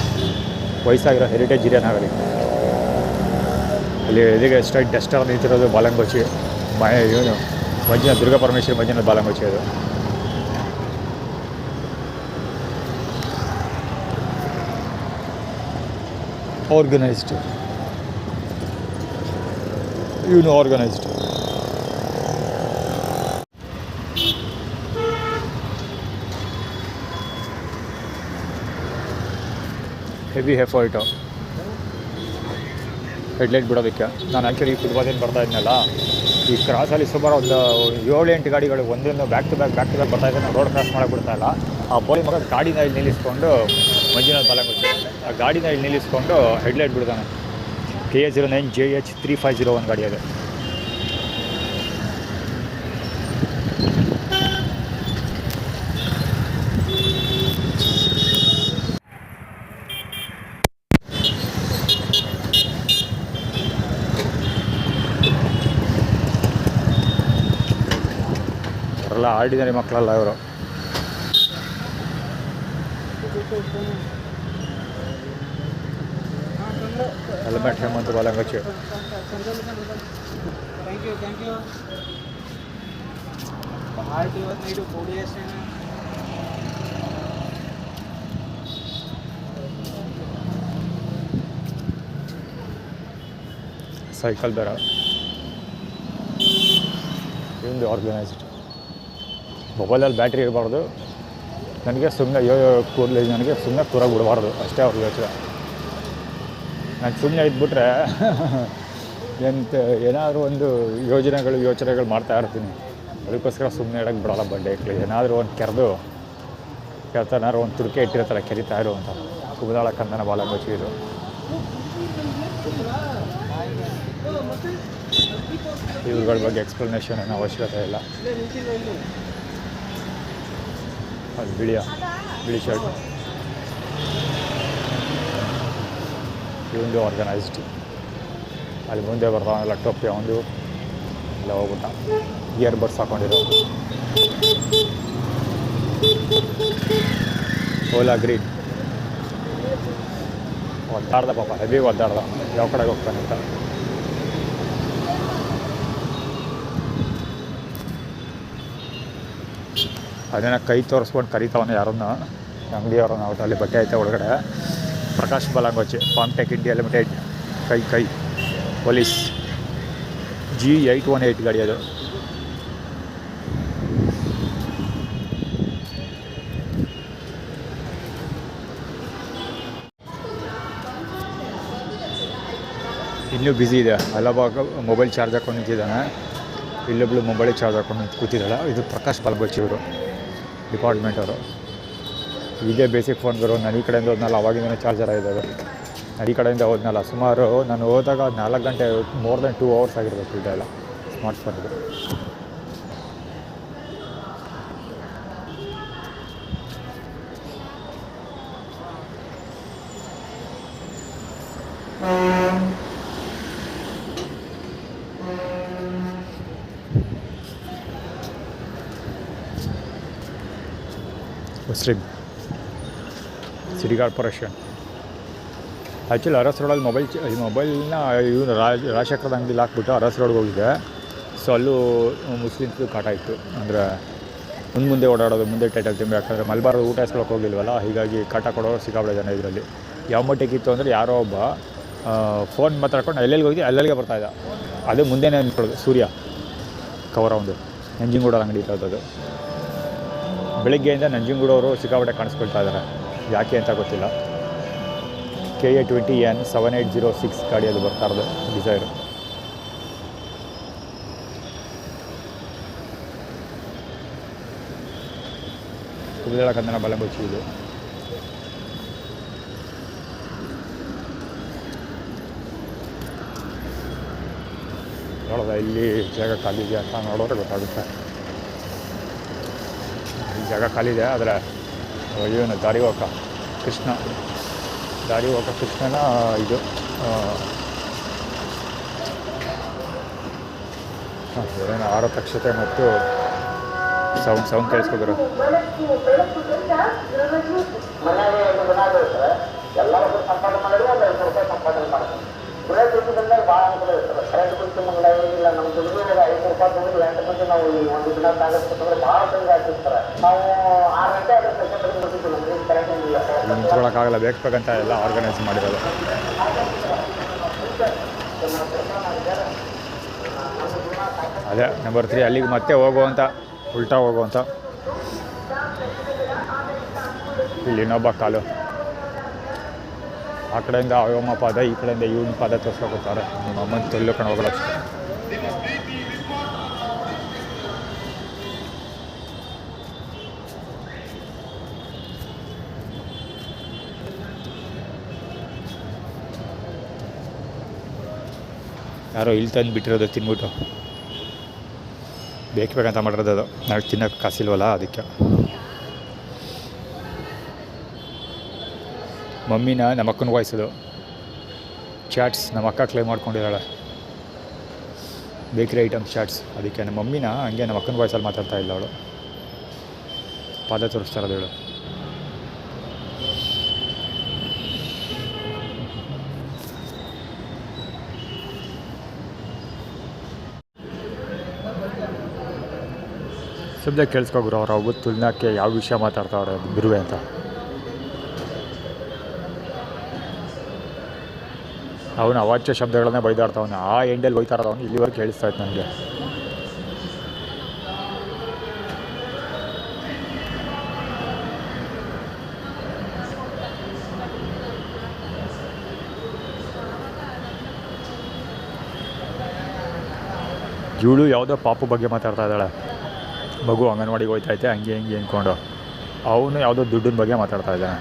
ವಯಸ್ಸಾಗಿರೋ ಹೆರಿಟೇಜ್ ಹಿರಿಯನಾಗಲಿ. ಅಲ್ಲಿ ಇದೀಗ ಸ್ಟ್ರೈಟ್ ಡಸ್ಟರ್ ನಿಂತಿರೋದು ಬಾಲಂಗೋಚಿ ಇವನು ಮಂಜುನಾಥ್, ದುರ್ಗಾ ಪರಮೇಶ್ವರಿ ಮಂಜುನಾಥ್ ಬಾಲಂಗೋಚಿ ಅದು. ಆರ್ಗನೈಸ್ಡ್, ಇವನು ಆರ್ಗನೈಸ್ಡ್. ಹೆವಿ ಎಫರ್ಟು ಹೆಡ್ಲೈಟ್ ಬಿಡೋದಕ್ಕೆ. ನಾನು ಆ್ಯಕ್ಚುಲಿ ಈ ಫುಟ್ಬಾಲಿಂದ ಬರ್ತಾ ಇದ್ನಲ್ಲ, ಈ ಕ್ರಾಸಲ್ಲಿ ಸುಮಾರು ಒಂದು 7-8 ಗಾಡಿಗಳು ಒಂದೊಂದು ಬ್ಯಾಕ್ ಟು ಬ್ಯಾಕ್ ಬರ್ತಾಯಿದ್ದೆ. ನಾನು ರೋಡ್ ಕ್ರಾಸ್ ಮಾಡೋಕ್ಕೆ ಬಿಡ್ತಾಯಿಲ್ಲ. ಆ ಬೋಲಿ ಮಗ ಗಾಡಿನ ಇಲ್ಲಿ ನಿಲ್ಲಿಸ್ಕೊಂಡು ಮಂಜುನಾಥ್ ಬಾಲಂಗೋಚಿ ಆ ಗಾಡಿನ ಇಲ್ಲಿ ನಿಲ್ಲಿಸ್ಕೊಂಡು ಹೆಡ್ಲೈಟ್ ಬಿಡ್ತಾನೆ. KA09JH3501 ಗಾಡಿ ಅದು. ಅವರೆಲ್ಲ ಆರ್ಡಿನರಿ ಮಕ್ಕಳಲ್ಲ ಇವರು. ಹೆಲ್ಮೆಟ್ ಹೇಮಂತ್ ಬಾಲಂಗೋಚಿ. ಸೈಕಲ್ ಬೇರೆ ಒಂದು ಆರ್ಗನೈಸ್ಡ್. ಮೊಬೈಲಲ್ಲಿ ಬ್ಯಾಟ್ರಿ ಇರಬಾರ್ದು. ನನಗೆ ಸುಮ್ಮನೆ ಕೂದಲು ನನಗೆ ಸುಮ್ಮನೆ ಕೂರಾಗಿ ಬಿಡಬಾರ್ದು ಅಷ್ಟೇ ಅವ್ರಿಗೆ ಯೋಚನೆ. ನಾನು ಸುಮ್ಮನೆ ಇದ್ಬಿಟ್ರೆ ಏನಾದರೂ ಒಂದು ಯೋಚನೆಗಳು ಮಾಡ್ತಾ ಇರ್ತೀನಿ. ಅದಕ್ಕೋಸ್ಕರ ಸುಮ್ಮನೆ ಇಡೋಕ್ಕೆ ಬಿಡೋಲ್ಲ. ಬಡ್ಡೆ ಏನಾದರೂ ಒಂದು ಕೆರೆದು ಏನಾದ್ರು ಒಂದು ತುಡಿಕೆ ಇಟ್ಟಿರ್ತಾರೆ ಕೆರಿತಾ ಇರು ಅಂತ. ಕುಬದಾಳ ಕಂದನ ಬಾಲಂಗೋಚಿ ಇದು. ಇವ್ರುಗಳ ಬಗ್ಗೆ ಎಕ್ಸ್ಪ್ಲನೇಷನ್ ಏನೋ ಅವಶ್ಯಕತೆ ಇಲ್ಲ. ಅದು ಬಿಳಿ ಶರ್ಟ್, ಇವೊಂದು ಆರ್ಗನೈಸ್ಡ್. ಅಲ್ಲಿ ಮುಂದೆ ಬರ್ತಾವಲ್ಲ ಟೊಪ್ಪಿ ಒಂದು ಎಲ್ಲ ಹೋಗ್ಬಿಟ್ಟ. ಇಯರ್ ಬಡ್ಸ್ ಹಾಕೊಂಡಿರೋ ಓಲಾ ಗ್ರೀನ್. ಒದ್ದಾಡ್ದ ಪಾಪ, ಹೆವಿ ಒದ್ದಾಡ್ದ ಯಾವ ಕಡೆಗೆ ಹೋಗ್ತಾನೆ ಅಂತ. ಅದೇನೋ ಕೈ ತೋರಿಸ್ಕೊಂಡು ಕರೀತಾವನ್ನ ಯಾರನ್ನ, ಅಂಗಡಿಯವ್ರನ್ನ. ಔಟ್ ಅಲ್ಲಿ ಬಟ್ಟೆ ಐತೆ ಒಳಗಡೆ. ಪ್ರಕಾಶ್ ಬಾಲಂಗೋಚಿ, ಫಾರ್ಮ್ಟೆಕ್ ಇಂಡಿಯಾ ಲಿಮಿಟೆಡ್. ಕೈ ಪೊಲೀಸ್ G818 ಗಾಡಿ ಅದು. ಇನ್ನೂ ಬ್ಯುಸಿ ಇದೆ. ಅಲ್ಲವಾಗ ಮೊಬೈಲ್ ಚಾರ್ಜ್ ಹಾಕೊಂಡು ನಿಂತಿದ್ದಾನೆ. ಇಲ್ಲೊಬ್ಳು ಮೊಬೈಲ್ ಚಾರ್ಜ್ ಹಾಕೊಂಡು ಕೂತಿದ್ದಾಳೆ. ಇದು ಪ್ರಕಾಶ್ ಬಾಲಂಗೋಚಿ ಅವರು, ಡಿಪಾರ್ಟ್ಮೆಂಟ್ ಅವರು. ಇದೇ ಬೇಸಿಕ್ ಫೋನ್ಗಳು. ನಾನು ಈ ಕಡೆಯಿಂದ ಹೋದ್ನಲ್ಲ, ಅವಾಗಿಂದನೇ ಚಾರ್ಜರ್ ಆಗಿದ್ದಾವೆ. ನಾನು ಈ ಕಡೆಯಿಂದ ಹೋದ್ನಲ್ಲ, ಸುಮಾರು ನಾನು ಹೋದಾಗ 4 ಗಂಟೆ, ಮೋರ್ ದೆನ್ 2 ಅವರ್ಸ್ ಆಗಿರಬೇಕು ಇದೆಲ್ಲ ಸ್ಮಾರ್ಟ್ ಫೋನ್ದು. Muslim city corporation. ಆ್ಯಕ್ಚುಲಿ ಅರಸ್ ರೋಡಲ್ಲಿ ಮೊಬೈಲ್ನ ಇವನು ರಾಜಶೇಖರದ ಅಂಗಡಿಲಿ ಹಾಕ್ಬಿಟ್ಟು ಅರಸ್ ರೋಡ್ಗೆ ಹೋಗಿದ್ದೆ. ಸೊ ಅಲ್ಲೂ ಮುಸ್ಲಿಮ್ಸ್ದು ಕಾಟ ಇತ್ತು. ಅಂದರೆ ಮುಂದೆ ಓಡಾಡೋದು, ಮುಂದೆ ಟೈಟಲ್ ತಿಂಬಿ. ಯಾಕಂದರೆ ಮಲ್ಬಾರ್ ಊಟ ಇಸ್ಕೊಳಕ್ಕೆ ಹೋಗಿಲ್ವಲ್ಲ, ಹೀಗಾಗಿ ಕಾಟ ಕೊಡೋರು ಸಿಕ್ಕಾಬಳೆ ಜನ ಇದರಲ್ಲಿ. ಯಾವ ಮಟ್ಟಿಗಿತ್ತು ಅಂದರೆ ಯಾರೋ ಒಬ್ಬ ಫೋನ್ ಮಾತಾಡ್ಕೊಂಡು ಎಲ್ಲೆಲ್ಲಿಗೆ ಹೋಗಿ ಅಲ್ಲಲ್ಲಿಗೆ ಬರ್ತಾಯಿದ್ದ. ಅದೇ ಮುಂದೆನೇ ನಿಂತ್ಕೊಳ್ಳೋದು ಸೂರ್ಯ ಕವರೌಂಡು ನಂಜನಗೂಡಲ್ಲಿ ಅಂಗಡಿ ಇರೋದು. ಬೆಳಗ್ಗೆಯಿಂದ ನಂಜನಗೂಡವರು ಸಿಕ್ಕಾಪಟ್ಟೆ ಕಾಣಿಸ್ಕೊಳ್ತಾ ಇದ್ದಾರೆ, ಯಾಕೆ ಅಂತ ಗೊತ್ತಿಲ್ಲ. KA 20N 7806 ಗಾಡಿಯಲ್ಲಿ ಬರ್ತಾ ಇರೋದು ಡಿಸೈರು. ಕುಬದೇಳ ಕಂದನ ಬಲಂಬಚ್ಚಿ ಇದು. ನೋಡೋದ ಇಲ್ಲಿ ಜಾಗ ಖಾಲಿ ಇದೆ ಅಂತ ನೋಡೋದ್ರೆ ಗೊತ್ತಾಗುತ್ತೆ. ಈ ಜಾಗ ಖಾಲಿ ಇದೆ, ಆದರೆ ಇವನು ದಾರಿಹೋಕ ಕೃಷ್ಣನ ಇದು ಏನೇನು ಆರೋಪಕ್ಷತೆ ಮತ್ತು ಸೌಂಡ್ ಕೇಳಿಸ್ಕೊಬರು. ಭಾಳ ಅನುಕೂಲ ಇರ್ತದೆ. ಕರೆಂಟ್ ಬಿಟ್ಟು ಮಂಗಳ ಇಲ್ಲ ನಮ್ಮ ದುಡಿಮೆ 5 ರೂಪಾಯಿ ದುಡಿದು 8 ಮಂದಿ ನಾವು ಒಂದು ದಿನ ತಾಗಸ್ಬೇಕಂದ್ರೆ ಭಾಳ ತಂಗ ಹಾಕಿರ್ತಾರೆ. ನಾವು 6 ಗಂಟೆ ಅದ್ರ ಸೆಕೆಂಡ್ ಬಿಟ್ಟಿದ್ದೀವಿ, ನಮಗೆ ಕರೆಂಟ್ ಇಲ್ಲ. ನಿಂತ್ಕೊಳ್ಳೋಕ್ಕಾಗಲ್ಲ, ಬೇಕಂತ ಎಲ್ಲ ಆರ್ಗನೈಸ್ ಮಾಡಿರೋದು. ಅದೇ ನಂಬರ್ 3 ಅಲ್ಲಿಗೆ ಮತ್ತೆ ಹೋಗುವಂಥ ಉಲ್ಟಾ ಹೋಗುವಂಥ. ಇಲ್ಲಿ ಇನ್ನೊಬ್ಬ ಕಾಲು, ಆ ಕಡೆಯಿಂದ ಅವಮ್ಮ ಪಾದ, ಈ ಕಡೆಯಿಂದ ಇವನ ಪಾದ ತೋರಿಸ್ಕೊತಾರೆ. ನಿಮ್ಮ ಅಮ್ಮನ ತೊಳ್ಕೊಂಡು ಹೋಗಲ್ಲ ಅಷ್ಟೇ. ಯಾರೋ ಇಲ್ಲಿ ತಂದು ಬಿಟ್ಟಿರೋದು ತಿನ್ಬಿಟ್ಟು ಬೇಕಂತ ಮಾಡಿರೋದು. ಅದು ನಾಳೆ ತಿನ್ನೋಕ್ಕೆ ಕಾಸಿಲ್ವಲ್ಲ, ಅದಕ್ಕೆ. ಮಮ್ಮಿನ ನಮ್ಮ ಅಕ್ಕನ ವಾಯ್ಸೋದು ಚಾಟ್ಸ್ ನಮ್ಮ ಅಕ್ಕ ಕ್ಲೈಮ್ ಮಾಡ್ಕೊಂಡಿದ್ದಾಳೆ, ಬೇಕ್ರಿ ಐಟಮ್ಸ್ ಚಾಟ್ಸ್. ಅದಕ್ಕೆ ನಮ್ಮ ಮಮ್ಮಿನ ಹಂಗೆ ನಮ್ಮ ಅಕ್ಕನ ವಾಯ್ಸಲ್ಲಿ ಮಾತಾಡ್ತಾ ಇಲ್ಲ ಅವಳು, ಪಾದ ತೋರಿಸ್ತಾ ಇರೋದು ಹೇಳು. ಶಬ್ದ ಕೇಳಿಸ್ಕೊಗ್ರು, ಅವ್ರು ಅವ್ರ ತುಲ್ನಕ್ಕೆ ಯಾವ ವಿಷಯ ಮಾತಾಡ್ತಾವ್ರೆ ಬಿರುವೆ ಅಂತ. ಅವನು ಅವಾಚ್ಯ ಶಬ್ದಗಳನ್ನೇ ಬೈದಾಡ್ತಾವನು. ಆ ಎಂಡಲ್ಲಿ ಬೈತಾ ಇರೋದು ಅವನು ಇಲ್ಲಿವರೆಗೆ ಕೇಳಿಸ್ತಾ ಇತ್ತು ನನಗೆ. ಇವಳು ಯಾವುದೋ ಪಾಪು ಬಗ್ಗೆ ಮಾತಾಡ್ತಾ ಇದ್ದಾಳೆ. ಮಗು ಅಂಗನವಾಡಿಗೆ ಹೋಯ್ತೈತೆ ಹಂಗೆ ಹಿಂಗೆ ಅಂದ್ಕೊಂಡು. ಅವನು ಯಾವುದೋ ದುಡ್ಡಿನ ಬಗ್ಗೆ ಮಾತಾಡ್ತಾ ಇದ್ದಾನೆ.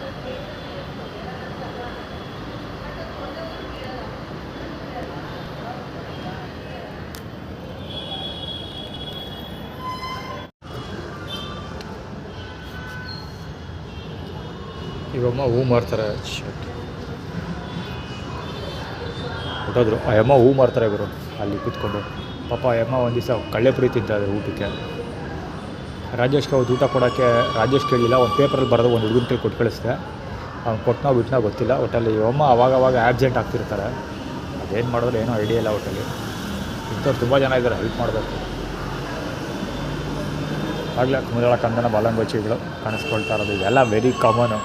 ಇವಮ್ಮ ಹೂ ಮಾರ್ತಾರೆ, ಹೊಟ್ಟೋದ್ರು. ಆ ಅಮ್ಮ ಹೂ ಮಾರ್ತಾರೆ ಗುರು ಅಲ್ಲಿ ಕೂತ್ಕೊಂಡು. ಪಾಪ ಆ ಅಮ್ಮ ಒಂದು ದಿವಸ ಕಳ್ಳೆಪುರಿ ತಿಂತಾರೆ ಊಟಕ್ಕೆ. ರಾಜೇಶ್ಗೆ ಅವ್ರು ಊಟ ಕೊಡೋಕ್ಕೆ ರಾಜೇಶ್ ಕೇಳಿಲ್ಲ, ಒಂದು ಪೇಪರಲ್ಲಿ ಬರೋದು ಒಂದು ಹುಡುಗನ ಕೈ ಕೊಟ್ಟು ಕಳಿಸ್ದೆ. ಅವ್ನು ಕೊಟ್ಟನೋ ಬಿಟ್ಟನೋ ಗೊತ್ತಿಲ್ಲ. ಒಟ್ಟಲ್ಲಿ ಇವಮ್ಮ ಅವಾಗವಾಗ ಆ್ಯಬ್ಸೆಂಟ್ ಆಗ್ತಿರ್ತಾರೆ. ಅದೇನು ಮಾಡಿದ್ರೆ ಏನೋ ಐಡಿಯಾ ಇಲ್ಲ. ಒಟ್ಟಲ್ಲಿ ಇಂಥವ್ರು ತುಂಬ ಜನ ಇದ್ದಾರೆ, ಹೆಲ್ಪ್ ಮಾಡಬೇಕು. ಆಗಲೇ ಕುಮದಳ ಕಂದನ ಬಾಲಂಗೋಚಿಗಳು ಕಾಣಿಸ್ಕೊಳ್ತಾ ಇರೋದು. ಇದೆಲ್ಲ ವೆರಿ ಕಾಮನು.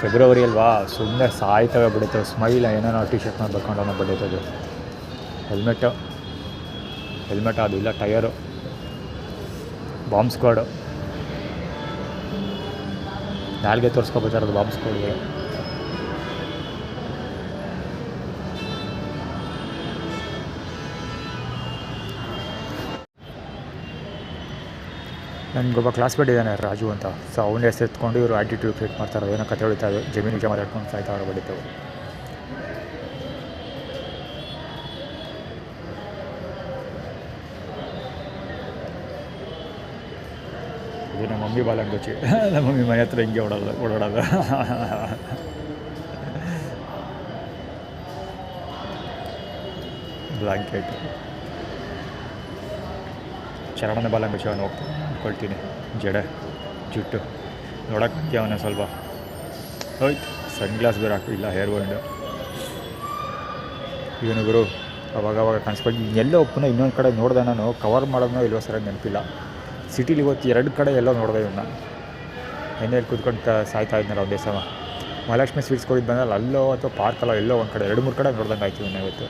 ಫೆಬ್ರವರಿ ಅಲ್ವಾ, ಸುಮ್ಮನೆ ಸಾಯ್ತವೆ ಬಿಡುತ್ತೆ. ಸ್ಮೈಲ್ ಏನೇನೋ ಟಿ ಶರ್ಟ್ ಮೇಲೆ ಬರ್ಕೊಂಡು ಬಡಿತದು. ಹೆಲ್ಮೆಟ್ ಅದು ಇಲ್ಲ, ಟಯರು, ಬಾಂಬ್ ಸ್ಕ್ವಾಡು, ನಾಲ್ಗೆ ತೋರಿಸ್ಕೊಬೇಕಾಗಿರೋದು ಬಾಂಬ್ ಸ್ಕ್ವಾಡ್ಗಳು. ನನಗೊಬ್ಬ ಕ್ಲಾಸ್ಮೇಟ್ ಇದ್ದಾನೆ ರಾಜು ಅಂತ. ಸೊ ಅವನ ಹೆಸರು ಎತ್ಕೊಂಡು ಇವರು ಆ್ಯಟಿಟ್ಯೂಡ್ ಕ್ರಿಯೇಟ್ ಮಾಡ್ತಾರೆ. ಏನೋ ಕತೆ ಹೊಡಿತಾ ಇದ್ದು ಜಮೀನು ವಿಷಯ ಮಾತಾಡ್ಕೊಂಡು ಸಾಯ್ತಾವ್ರು ಬಡಿತಾವೆ. ಇದು ನಮ್ಮ ಮಮ್ಮಿ ಬಾಲಂಗೋಚಿ. ನಮ್ಮ ಮಮ್ಮಿ ಮನೆ ಹತ್ರ ಹಿಂಗೆ ಓಡಾಡೋದು. ಬ್ಲಾಂಕೆಟ್ ಚರಣದ ಬಾಲಂಬಿಷವನ್ನು ಹೋಗ್ಕೊಳ್ತೀನಿ. ಜಡೆ ಜುಟ್ಟು ನೋಡೋಕ್ಕೆ ಅವನ ಸ್ವಲ್ಪ ಹೋಯ್ತು. ಸನ್ ಗ್ಲಾಸ್ ಬೇರೆ ಹಾಕಿಲ್ಲ, ಹೇರ್ ಬ್ಯಾಂಡು ಇವನು ಗುರು ಅವಾಗವಾಗ ಕಾಣಿಸ್ಕೊಂಡು ಎಲ್ಲೋ ಪುನಃ ಇನ್ನೊಂದು ಕಡೆ ನೋಡಿದೆ. ನಾನು ಕವರ್ ಮಾಡೋದನ್ನೋ ಇಲ್ವೋ ಸರಿಯಾಗಿ ನೆನಪಿಲ್ಲ. ಸಿಟಿಲಿ ಇವತ್ತು 2 ಕಡೆ ಎಲ್ಲೋ ನೋಡಿದೆ ಇವನ್ನ. ಎಣ್ಣೆಯಲ್ಲಿ ಕೂತ್ಕೊಂಡು ಸಾಯ್ತಾ ಇದ್ನಲ್ಲ ಒಂದೇ ಸಮ. ಮಹಾಲಕ್ಷ್ಮಿ ಸ್ವೀಟ್ಸ್ ಹೋಗಿದ್ದು ಬಂದಲ್ಲ, ಅಲ್ಲೋ ಅಥವಾ ಪಾರ್ಕಲ್ಲೋ ಎಲ್ಲೋ ಒಂದು ಕಡೆ 2-3 ಕಡೆ ನೋಡ್ದಂಗೆ ಆಯ್ತು ಇವನ್ನ ಇವತ್ತು.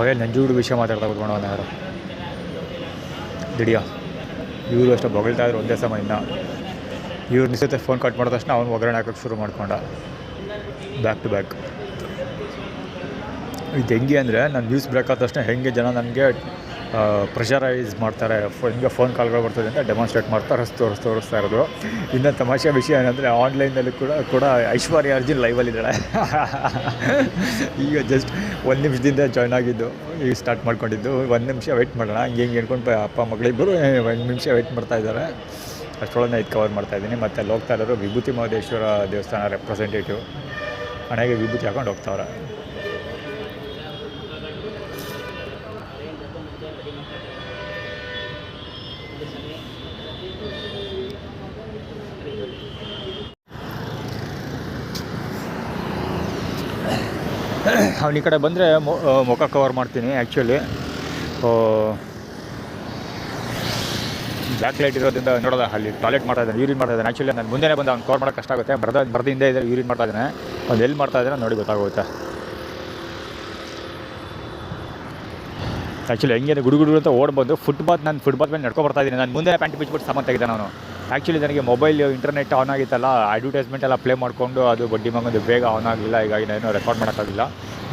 ಅವೇ ನಂಜೂಡು ವಿಷಯ ಮಾತಾಡ್ತಾ ಕೂತ್ಕೊಂಡು ಯಾರು ದಿಡಿಯಾ ಇವರು ಅಷ್ಟೇ ಬೊಗಳ್ತಾ ಇದ್ರು ಒಂದೇ ಸಮ. ಇನ್ನು ಇವ್ರು ನಿಶ್ಚಿತ ಫೋನ್ ಕಟ್ ಮಾಡಿದ ತಕ್ಷಣ ಅವ್ನು ಒಗ್ಗರಣೆ ಹಾಕೋಕ್ಕೆ ಶುರು ಮಾಡ್ಕೊಂಡ ಬ್ಯಾಕ್ ಟು ಬ್ಯಾಕ್. ಇದು ಹೆಂಗೆ ಅಂದರೆ ನಾನು ನ್ಯೂಸ್ ಬ್ರೇಕ್ ಆದ ತಕ್ಷಣ ಹೆಂಗೆ ಜನ ನನಗೆ ಪ್ರೆಷರೈಸ್ ಮಾಡ್ತಾರೆ, ಹೆಂಗೆ ಫೋನ್ ಕಾಲ್ಗಳು ಬರ್ತದೆ ಅಂತ ಡೆಮಾನ್ಸ್ಟ್ರೇಟ್ ಮಾಡ್ತಾರೆ, ತೋರಿಸ್ತಾ ಇರೋದು. ಇನ್ನು ತಮಾಷೆ ವಿಷಯ ಏನಂದರೆ ಆನ್ಲೈನಲ್ಲಿ ಕೂಡ ಐಶ್ವರ್ಯ ಅರ್ಜುನ್ ಲೈವಲ್ಲಿದ್ದಾಳೆ. ಈಗ ಜಸ್ಟ್ 1 ನಿಮಿಷದಿಂದ ಜಾಯ್ನ್ ಆಗಿದ್ದು, ಈಗ ಸ್ಟಾರ್ಟ್ ಮಾಡ್ಕೊಂಡಿದ್ದು. 1 ನಿಮಿಷ ವೆಯ್ಟ್ ಮಾಡೋಣ ಹಿಂಗೆ ಹೇಳ್ಕೊಂಡು ಅಪ್ಪ ಮಗಳಿಬ್ಬರು 1 ನಿಮಿಷ ವೆಯ್ಟ್ ಮಾಡ್ತಾಯಿದ್ದಾರೆ. ಅಷ್ಟೊಳಗೆ ಇದು ಕವರ್ ಮಾಡ್ತಾಯಿದ್ದೀನಿ. ಮತ್ತು ಅಲ್ಲಿ ಹೋಗ್ತಾ ಇರೋರು ವಿಭೂತಿ ಮಹದೇಶ್ವರ ದೇವಸ್ಥಾನ ರೆಪ್ರೆಸೆಂಟೇಟಿವ್. ಹಣೆಗೆ ವಿಭೂತಿ ಹಾಕೊಂಡು ಹೋಗ್ತಾವ್ರೆ. ಅವ್ನು ಈ ಕಡೆ ಬಂದರೆ ಮುಖ ಕವರ್ ಮಾಡ್ತೀನಿ. ಆ್ಯಕ್ಚುಲಿ ಬ್ಲ್ಯಾಕ್ ಲೈಟ್ ಇರೋದ್ರಿಂದ ನೋಡೋದ ಅಲ್ಲಿ ಟಾಯ್ಲೆಟ್ ಮಾಡ್ತಾಯಿದ್ದಾನೆ, ಯೂರಿನ್ ಮಾಡ್ತಾಯಿದ್ದಾನೆ. ಆ್ಯಕ್ಚುಲಿ ನಾನು ಮುಂದೆ ಬಂದು ಅವ್ನು ಕವರ್ ಮಾಡೋಕ್ಕೆ ಕಷ್ಟ ಆಗುತ್ತೆ. ಬರದಿಂದ ಇದೆ ಯೂರಿನ್ ಮಾಡ್ತಾಯಿದ್ದಾನೆ. ಅವ್ನು ಎಲ್ಲಿ ಮಾಡ್ತಾಯಿದ್ದಾನೆ ನೋಡಿ ಗೊತ್ತಾಗುತ್ತೆ. ಆ್ಯಕ್ಚುಲಿ ಹೆಂಗೆ ಗುಡುಗುಡು ಅಂತ ಓಡ್ಬೋದು. ನಾನು ಫುಟ್ಪಾತ್ ಮೇಲೆ ನಡ್ಕೊ ಬರ್ತಾಯಿದ್ದೀನಿ. ನಾನು ಮುಂದೆ ಪ್ಯಾಂಟ್ ಬಿಚ್ಚಿಬಿಟ್ಟು ಸಾಮಾನು ತೆಗಿದ್ದಾನೆ ಅವನು. ಆ್ಯಕ್ಚುಲಿ ನನಗೆ ಮೊಬೈಲ್ ಇಂಟರ್ನೆಟ್ ಆನ್ ಆಗಿತ್ತಲ್ಲ, ಅಡ್ವರ್ಟೈಸ್ಮೆಂಟ್ ಎಲ್ಲ ಪ್ಲೇ ಮಾಡಿಕೊಂಡು ಅದು ಬಡ್ಡಿ ಮಗಂದು ಬೇಗ ಆನ್ ಆಗಲಿಲ್ಲ. ಹೀಗಾಗಿ ನಾನು ರೆಕಾರ್ಡ್ ಮಾಡೋಕ್ಕಾಗಿಲ್ಲ.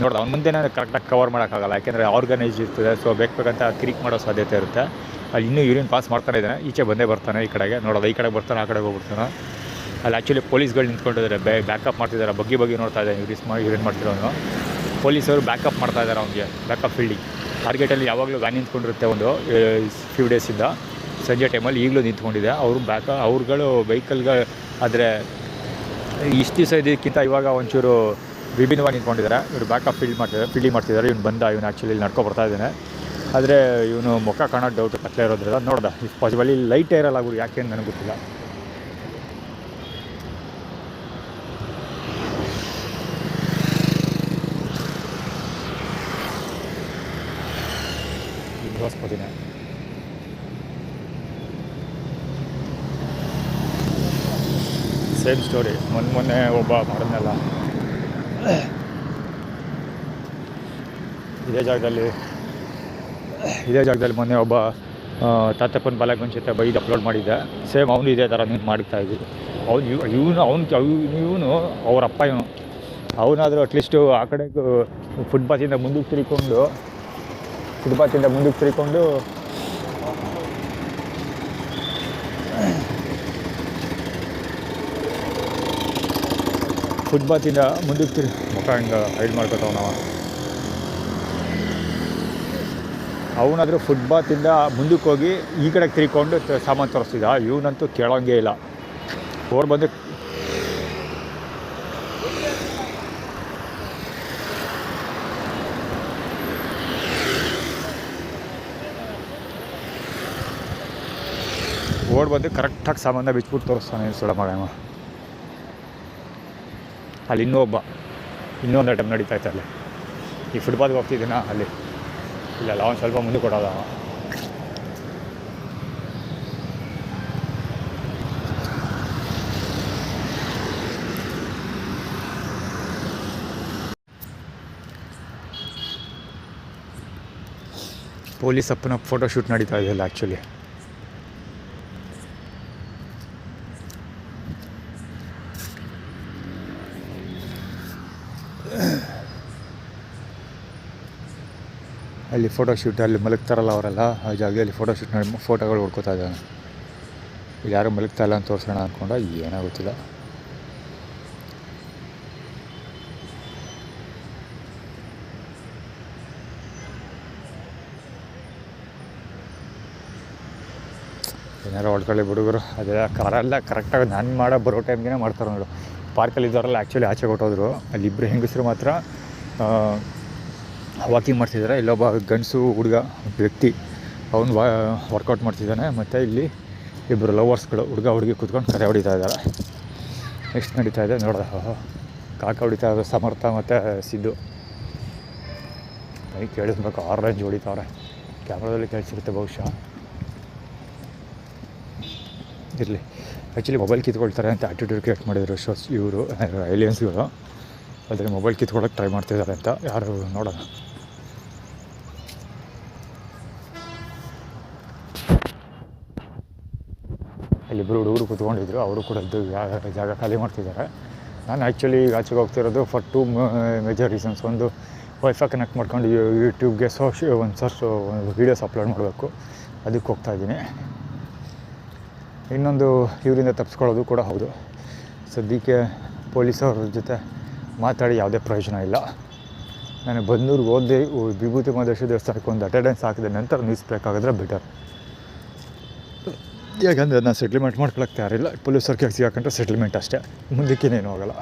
ನೋಡ್ದೆ ಅವ್ನ ಮುಂದೆ ನಾನು ಕರೆಕ್ಟಾಗಿ ಕವರ್ ಮಾಡೋಕ್ಕಾಗಲ್ಲ, ಯಾಕೆಂದರೆ ಆರ್ಗನೈಸ್ ಇರ್ತದೆ. ಸೊ ಬೇಕಂತ ಕ್ರಿಕ್ ಮಾಡೋ ಸಾಧ್ಯತೆ ಇರುತ್ತೆ. ಅಲ್ಲಿ ಇನ್ನೂ ಯೂರಿನ್ ಪಾಸ್ ಮಾಡ್ತಾನೆ ಇದ್ದಾನೆ. ಈಚೆ ಬಂದೇ ಬರ್ತಾನೆ ಈ ಕಡೆಗೆ. ನೋಡೋದು ಈ ಕಡೆ ಬರ್ತಾನೆ, ಆ ಕಡೆ ಹೋಗ್ಬಿಡ್ತಾನೆ. ಅಲ್ಲಿ ಆ್ಯಕ್ಚುಲಿ ಪೊಲೀಸ್ಗಳು ನಿಂತ್ಕೊಂಡಿದ್ದಾರೆ, ಬ್ಯಾಕಪ್ ಮಾಡ್ತಿದ್ದಾರೆ. ಬಗ್ಗೆ ನೋಡ್ತಾ ಇದ್ದಾನೆ ಯೂರಿನ್ ಮಾಡ್ತಿರೋನು. ಪೊಲೀಸರು ಬ್ಯಾಕಪ್ ಮಾಡ್ತಾ ಇದ್ದಾರೆ ಅವ್ನಿಗೆ, ಬ್ಯಾಕಪ್ ಫೀಲ್ಡಿಂಗ್. ಟಾರ್ಗೆಟಲ್ಲಿ ಯಾವಾಗಲೂ ವ್ಯಾನ್ ನಿಂತ್ಕೊಂಡಿರುತ್ತೆ ಒಂದು ಫ್ಯೂ ಡೇಸಿಂದ. ಸಂಜೆ ಟೈಮಲ್ಲಿ ಈಗಲೂ ನಿಂತ್ಕೊಂಡಿದೆ. ಅವ್ರುಗಳು ವೆಹಿಕಲ್ಗಳು ಆದರೆ ಇಷ್ಟು ದಿವಸ ಇದಕ್ಕಿಂತ ಇವಾಗ ಒಂಚೂರು ವಿಭಿನ್ನವಾಗಿ ನಿಂತ್ಕೊಂಡಿದ್ದಾರೆ. ಇವರು ಬ್ಯಾಕಪ್ ಫೀಲ್ಡಿಂಗ್ ಮಾಡ್ತಿದ್ದಾರೆ. ಇವನು ಆ್ಯಕ್ಚುಲಿ ಇಲ್ಲಿ ನಡ್ಕೊ ಬರ್ತಾ ಇದ್ದಾನೆ. ಆದರೆ ಇವನು ಮುಖ ಕಾಣೋದು ಡೌಟ್ ಕತ್ಲೆ ಇರೋದ್ರಿಂದ ನೋಡ್ದೆ ಇಫ್ ಪಾಸಿಬಲ್ ಇಲ್ಲಿ ಲೈಟ್ ಏರಲ್ಲ ಆಗ್ಬೋದು, ಯಾಕೆ ಅಂತ ನನಗೆ ಗೊತ್ತಿಲ್ಲ. ಹೊಸ್ಪದಿನ ಸೇಮ್ ಸ್ಟೋರಿ. ಮೊನ್ನೆ ಒಬ್ಬ ಮಾಡಿದ್ನಲ್ಲ ಇದೇ ಜಾಗದಲ್ಲಿ ಮೊನ್ನೆ ಒಬ್ಬ ತಾತಪ್ಪನ ಬಾಲಕಂಚಿತ ಬೈದು ಅಪ್ಲೋಡ್ ಮಾಡಿದ್ದೆ. ಸೇಮ್ ಅವನು ಇದೇ ಥರ ನೀವು ಮಾಡ್ತಾಯಿದ್ವಿ. ಇವನು ಅವರಪ್ಪ ಅವನಾದರೂ ಅಟ್ಲೀಸ್ಟು ಆ ಕಡೆ ಫುಟ್ಪಾತಿಂದ ಮುಂದಕ್ಕೆ ತಿರ್ಕೊಂಡು ಫುಟ್ಪಾತಿಂದ ಮುಂದಕ್ಕೆ ಮುಂದಕ್ಕೆ ಮುಖ ಹಿಂಗೆ ಹೈಡ್ ಮಾಡ್ಕೊತಾವ. ಅವನಾದರೂ ಫುಟ್ಪಾತಿಂದ ಮುಂದಕ್ಕೆ ಹೋಗಿ ಈ ಕಡೆಗೆ ತಿರ್ಕೊಂಡು ಸಾಮಾನು ತೋರಿಸ್ತಿದ್ದ. ಇವನಂತೂ ಕೇಳೋಂಗೇ ಇಲ್ಲ. ಬಂದು ಕರೆಕ್ಟಾಗಿ ಸಾಮಾನ ಬಿಚ್ಬಿಟ್ಟು ತೋರಿಸ್ತಾನೆ ಸುಳ ಮಗ. ಅಲ್ಲಿ ಇನ್ನೊಂದು ಐಟಮ್ ನಡೀತಾ ಇತ್ತು ಅಲ್ಲಿ. ಈ ಫುಟ್ಪಾತ್ಗೆ ಹೋಗ್ತಿದ್ದೀನ ಅಲ್ಲಿ ಇಲ್ಲ ಅವ್ನು ಸ್ವಲ್ಪ ಮುಂದೆ ಕೊಡೋದ. ಪೊಲೀಸ್ ಅಪ್ಪನ ಫೋಟೋಶೂಟ್ ನಡೀತಾ ಇದೆಯಲ್ಲ ಆ್ಯಕ್ಚುಲಿ. ಅಲ್ಲಿ ಫೋಟೋಶೂಟ್ ಅಲ್ಲಿ ಮಲಗ್ತಾರಲ್ಲ ಅವರೆಲ್ಲ ಆ ಜಾಗದಲ್ಲಿ ಫೋಟೋಶೂಟ್ ಫೋಟೋಗಳು ಹೊಡ್ಕೋತಾ ಇದ್ದಾನೆ. ಇಲ್ಲಿ ಯಾರೂ ಮಲಗ್ತಾ ಇಲ್ಲ ಅಂತ ತೋರಿಸೋಣ ಅಂದ್ಕೊಂಡ, ಏನಾಗುತ್ತಿಲ್ಲ. ಏನಾರು ಹೊಡ್ಕೊಳ್ಳಿ ಹುಡುಗರು ಅದೇ ಕಾರೆಲ್ಲ ಕರೆಕ್ಟಾಗಿ ನಾನು ಬರೋ ಟೈಮ್ಗೆ ಮಾಡ್ತಾರೆ ನೋಡು. ಪಾರ್ಕಲ್ಲಿ ಇದ್ದವರೆಲ್ಲ ಆ್ಯಕ್ಚುಲಿ ಆಚೆ ಕೊಟ್ಟೋದ್ರು. ಅಲ್ಲಿ ಇಬ್ಬರು ಹೆಂಗಸರು ಮಾತ್ರ ವಾಕಿಂಗ್ ಮಾಡ್ತಿದ್ದಾರೆ. ಇಲ್ಲೊಬ್ಬ ಗಂಡಸು ಹುಡುಗ ವ್ಯಕ್ತಿ ಅವನು ವರ್ಕೌಟ್ ಮಾಡ್ತಿದ್ದಾನೆ. ಮತ್ತು ಇಲ್ಲಿ ಇಬ್ಬರು ಲವರ್ಸ್ಗಳು ಹುಡುಗ ಹುಡುಗಿ ಕೂತ್ಕೊಂಡು ಕರೆ ಹೊಡಿತಾ ಇದ್ದಾರೆ. ನೆಕ್ಸ್ಟ್ ನಡೀತಾ ಇದೆ ನೋಡ್ದೆ ಕಾಕ ಹೊಡಿತಾ ಇದ್ದಾರೆ ಸಮರ್ಥ ಮತ್ತು ಸಿದ್ದು. ನನಗೆ ಕೇಳಿಸ್ಬೇಕು ಆರೆಂಜ್ ಹೊಡಿತಾವ್ರೆ. ಕ್ಯಾಮ್ರಾದಲ್ಲಿ ಕೇಳಿಸಿರುತ್ತೆ ಬಹುಶಃ. ಇರಲಿ. ಆ್ಯಕ್ಚುಲಿ ಮೊಬೈಲ್ ಕಿತ್ಕೊಳ್ತಾರೆ ಅಂತ ಆ್ಯಟಿಟ್ಯೂಡ್ ಕ್ರಿಯೇಟ್ ಮಾಡಿದರು ಇವರು ಏಲಿಯನ್ಸ್ಗಳು. ಆದರೆ ಮೊಬೈಲ್ ಕಿತ್ಕೊಳ್ಳೋಕೆ ಟ್ರೈ ಮಾಡ್ತಿದ್ದಾರೆ ಅಂತ ಯಾರು ನೋಡೋಣ. ಇಲ್ಲಿಬ್ಬರು ಹುಡುಗರು ಕೂತ್ಕೊಂಡಿದ್ರು. ಅವರು ಕೂಡ ಇದ್ದು ಜಾಗ ಖಾಲಿ ಮಾಡ್ತಿದ್ದಾರೆ. ನಾನು ಆ್ಯಕ್ಚುಲಿ ಆಚೆಗೆ ಹೋಗ್ತಿರೋದು ಫಾರ್ 2 ಮೇಜರ್ ರೀಸನ್ಸ್. ಒಂದು ವೈಫೈ ಕನೆಕ್ಟ್ ಮಾಡ್ಕೊಂಡು ಯೂಟ್ಯೂಬ್ಗೆ ಒಂದು ವೀಡಿಯೋಸ್ ಅಪ್ಲೋಡ್ ಮಾಡಬೇಕು, ಅದಕ್ಕೆ ಹೋಗ್ತಾಯಿದ್ದೀನಿ. ಇನ್ನೊಂದು ಇವರಿಂದ ತಪ್ಪಿಸ್ಕೊಳ್ಳೋದು ಕೂಡ ಹೌದು. ಸದ್ಯಕ್ಕೆ ಪೊಲೀಸವ್ರ ಜೊತೆ ಮಾತಾಡಿ ಯಾವುದೇ ಪ್ರಯೋಜನ ಇಲ್ಲ. ನಾನು ಬನ್ನೂರಿಗೆ ಹೋದೆ, ವಿಭೂತಿ ಮಹದೇಶ್ವರ ದೇವಸ್ಥಾನಕ್ಕೆ ಒಂದು ಅಟೆಂಡೆನ್ಸ್ ಹಾಕಿದ ನಂತರ ನಿಲ್ಲಿಸ್ಬೇಕಾಗಿದ್ರೆ ಬೆಟರ್. ಯಾಕಂದರೆ ನಾನು ಸೆಟ್ಲ್ಮೆಂಟ್ ಮಾಡ್ಕೊಳಕ್ಕೆ ಯಾರಿಲ್ಲ. ಪೊಲೀಸವ್ರ ಕೆಲ್ಸ ಹಾಕೊಂಡ್ರೆ ಸೆಟ್ಲ್ಮೆಂಟ್ ಅಷ್ಟೇ, ಮುಂದಕ್ಕೇನೇನು ಹೋಗಲ್ಲ.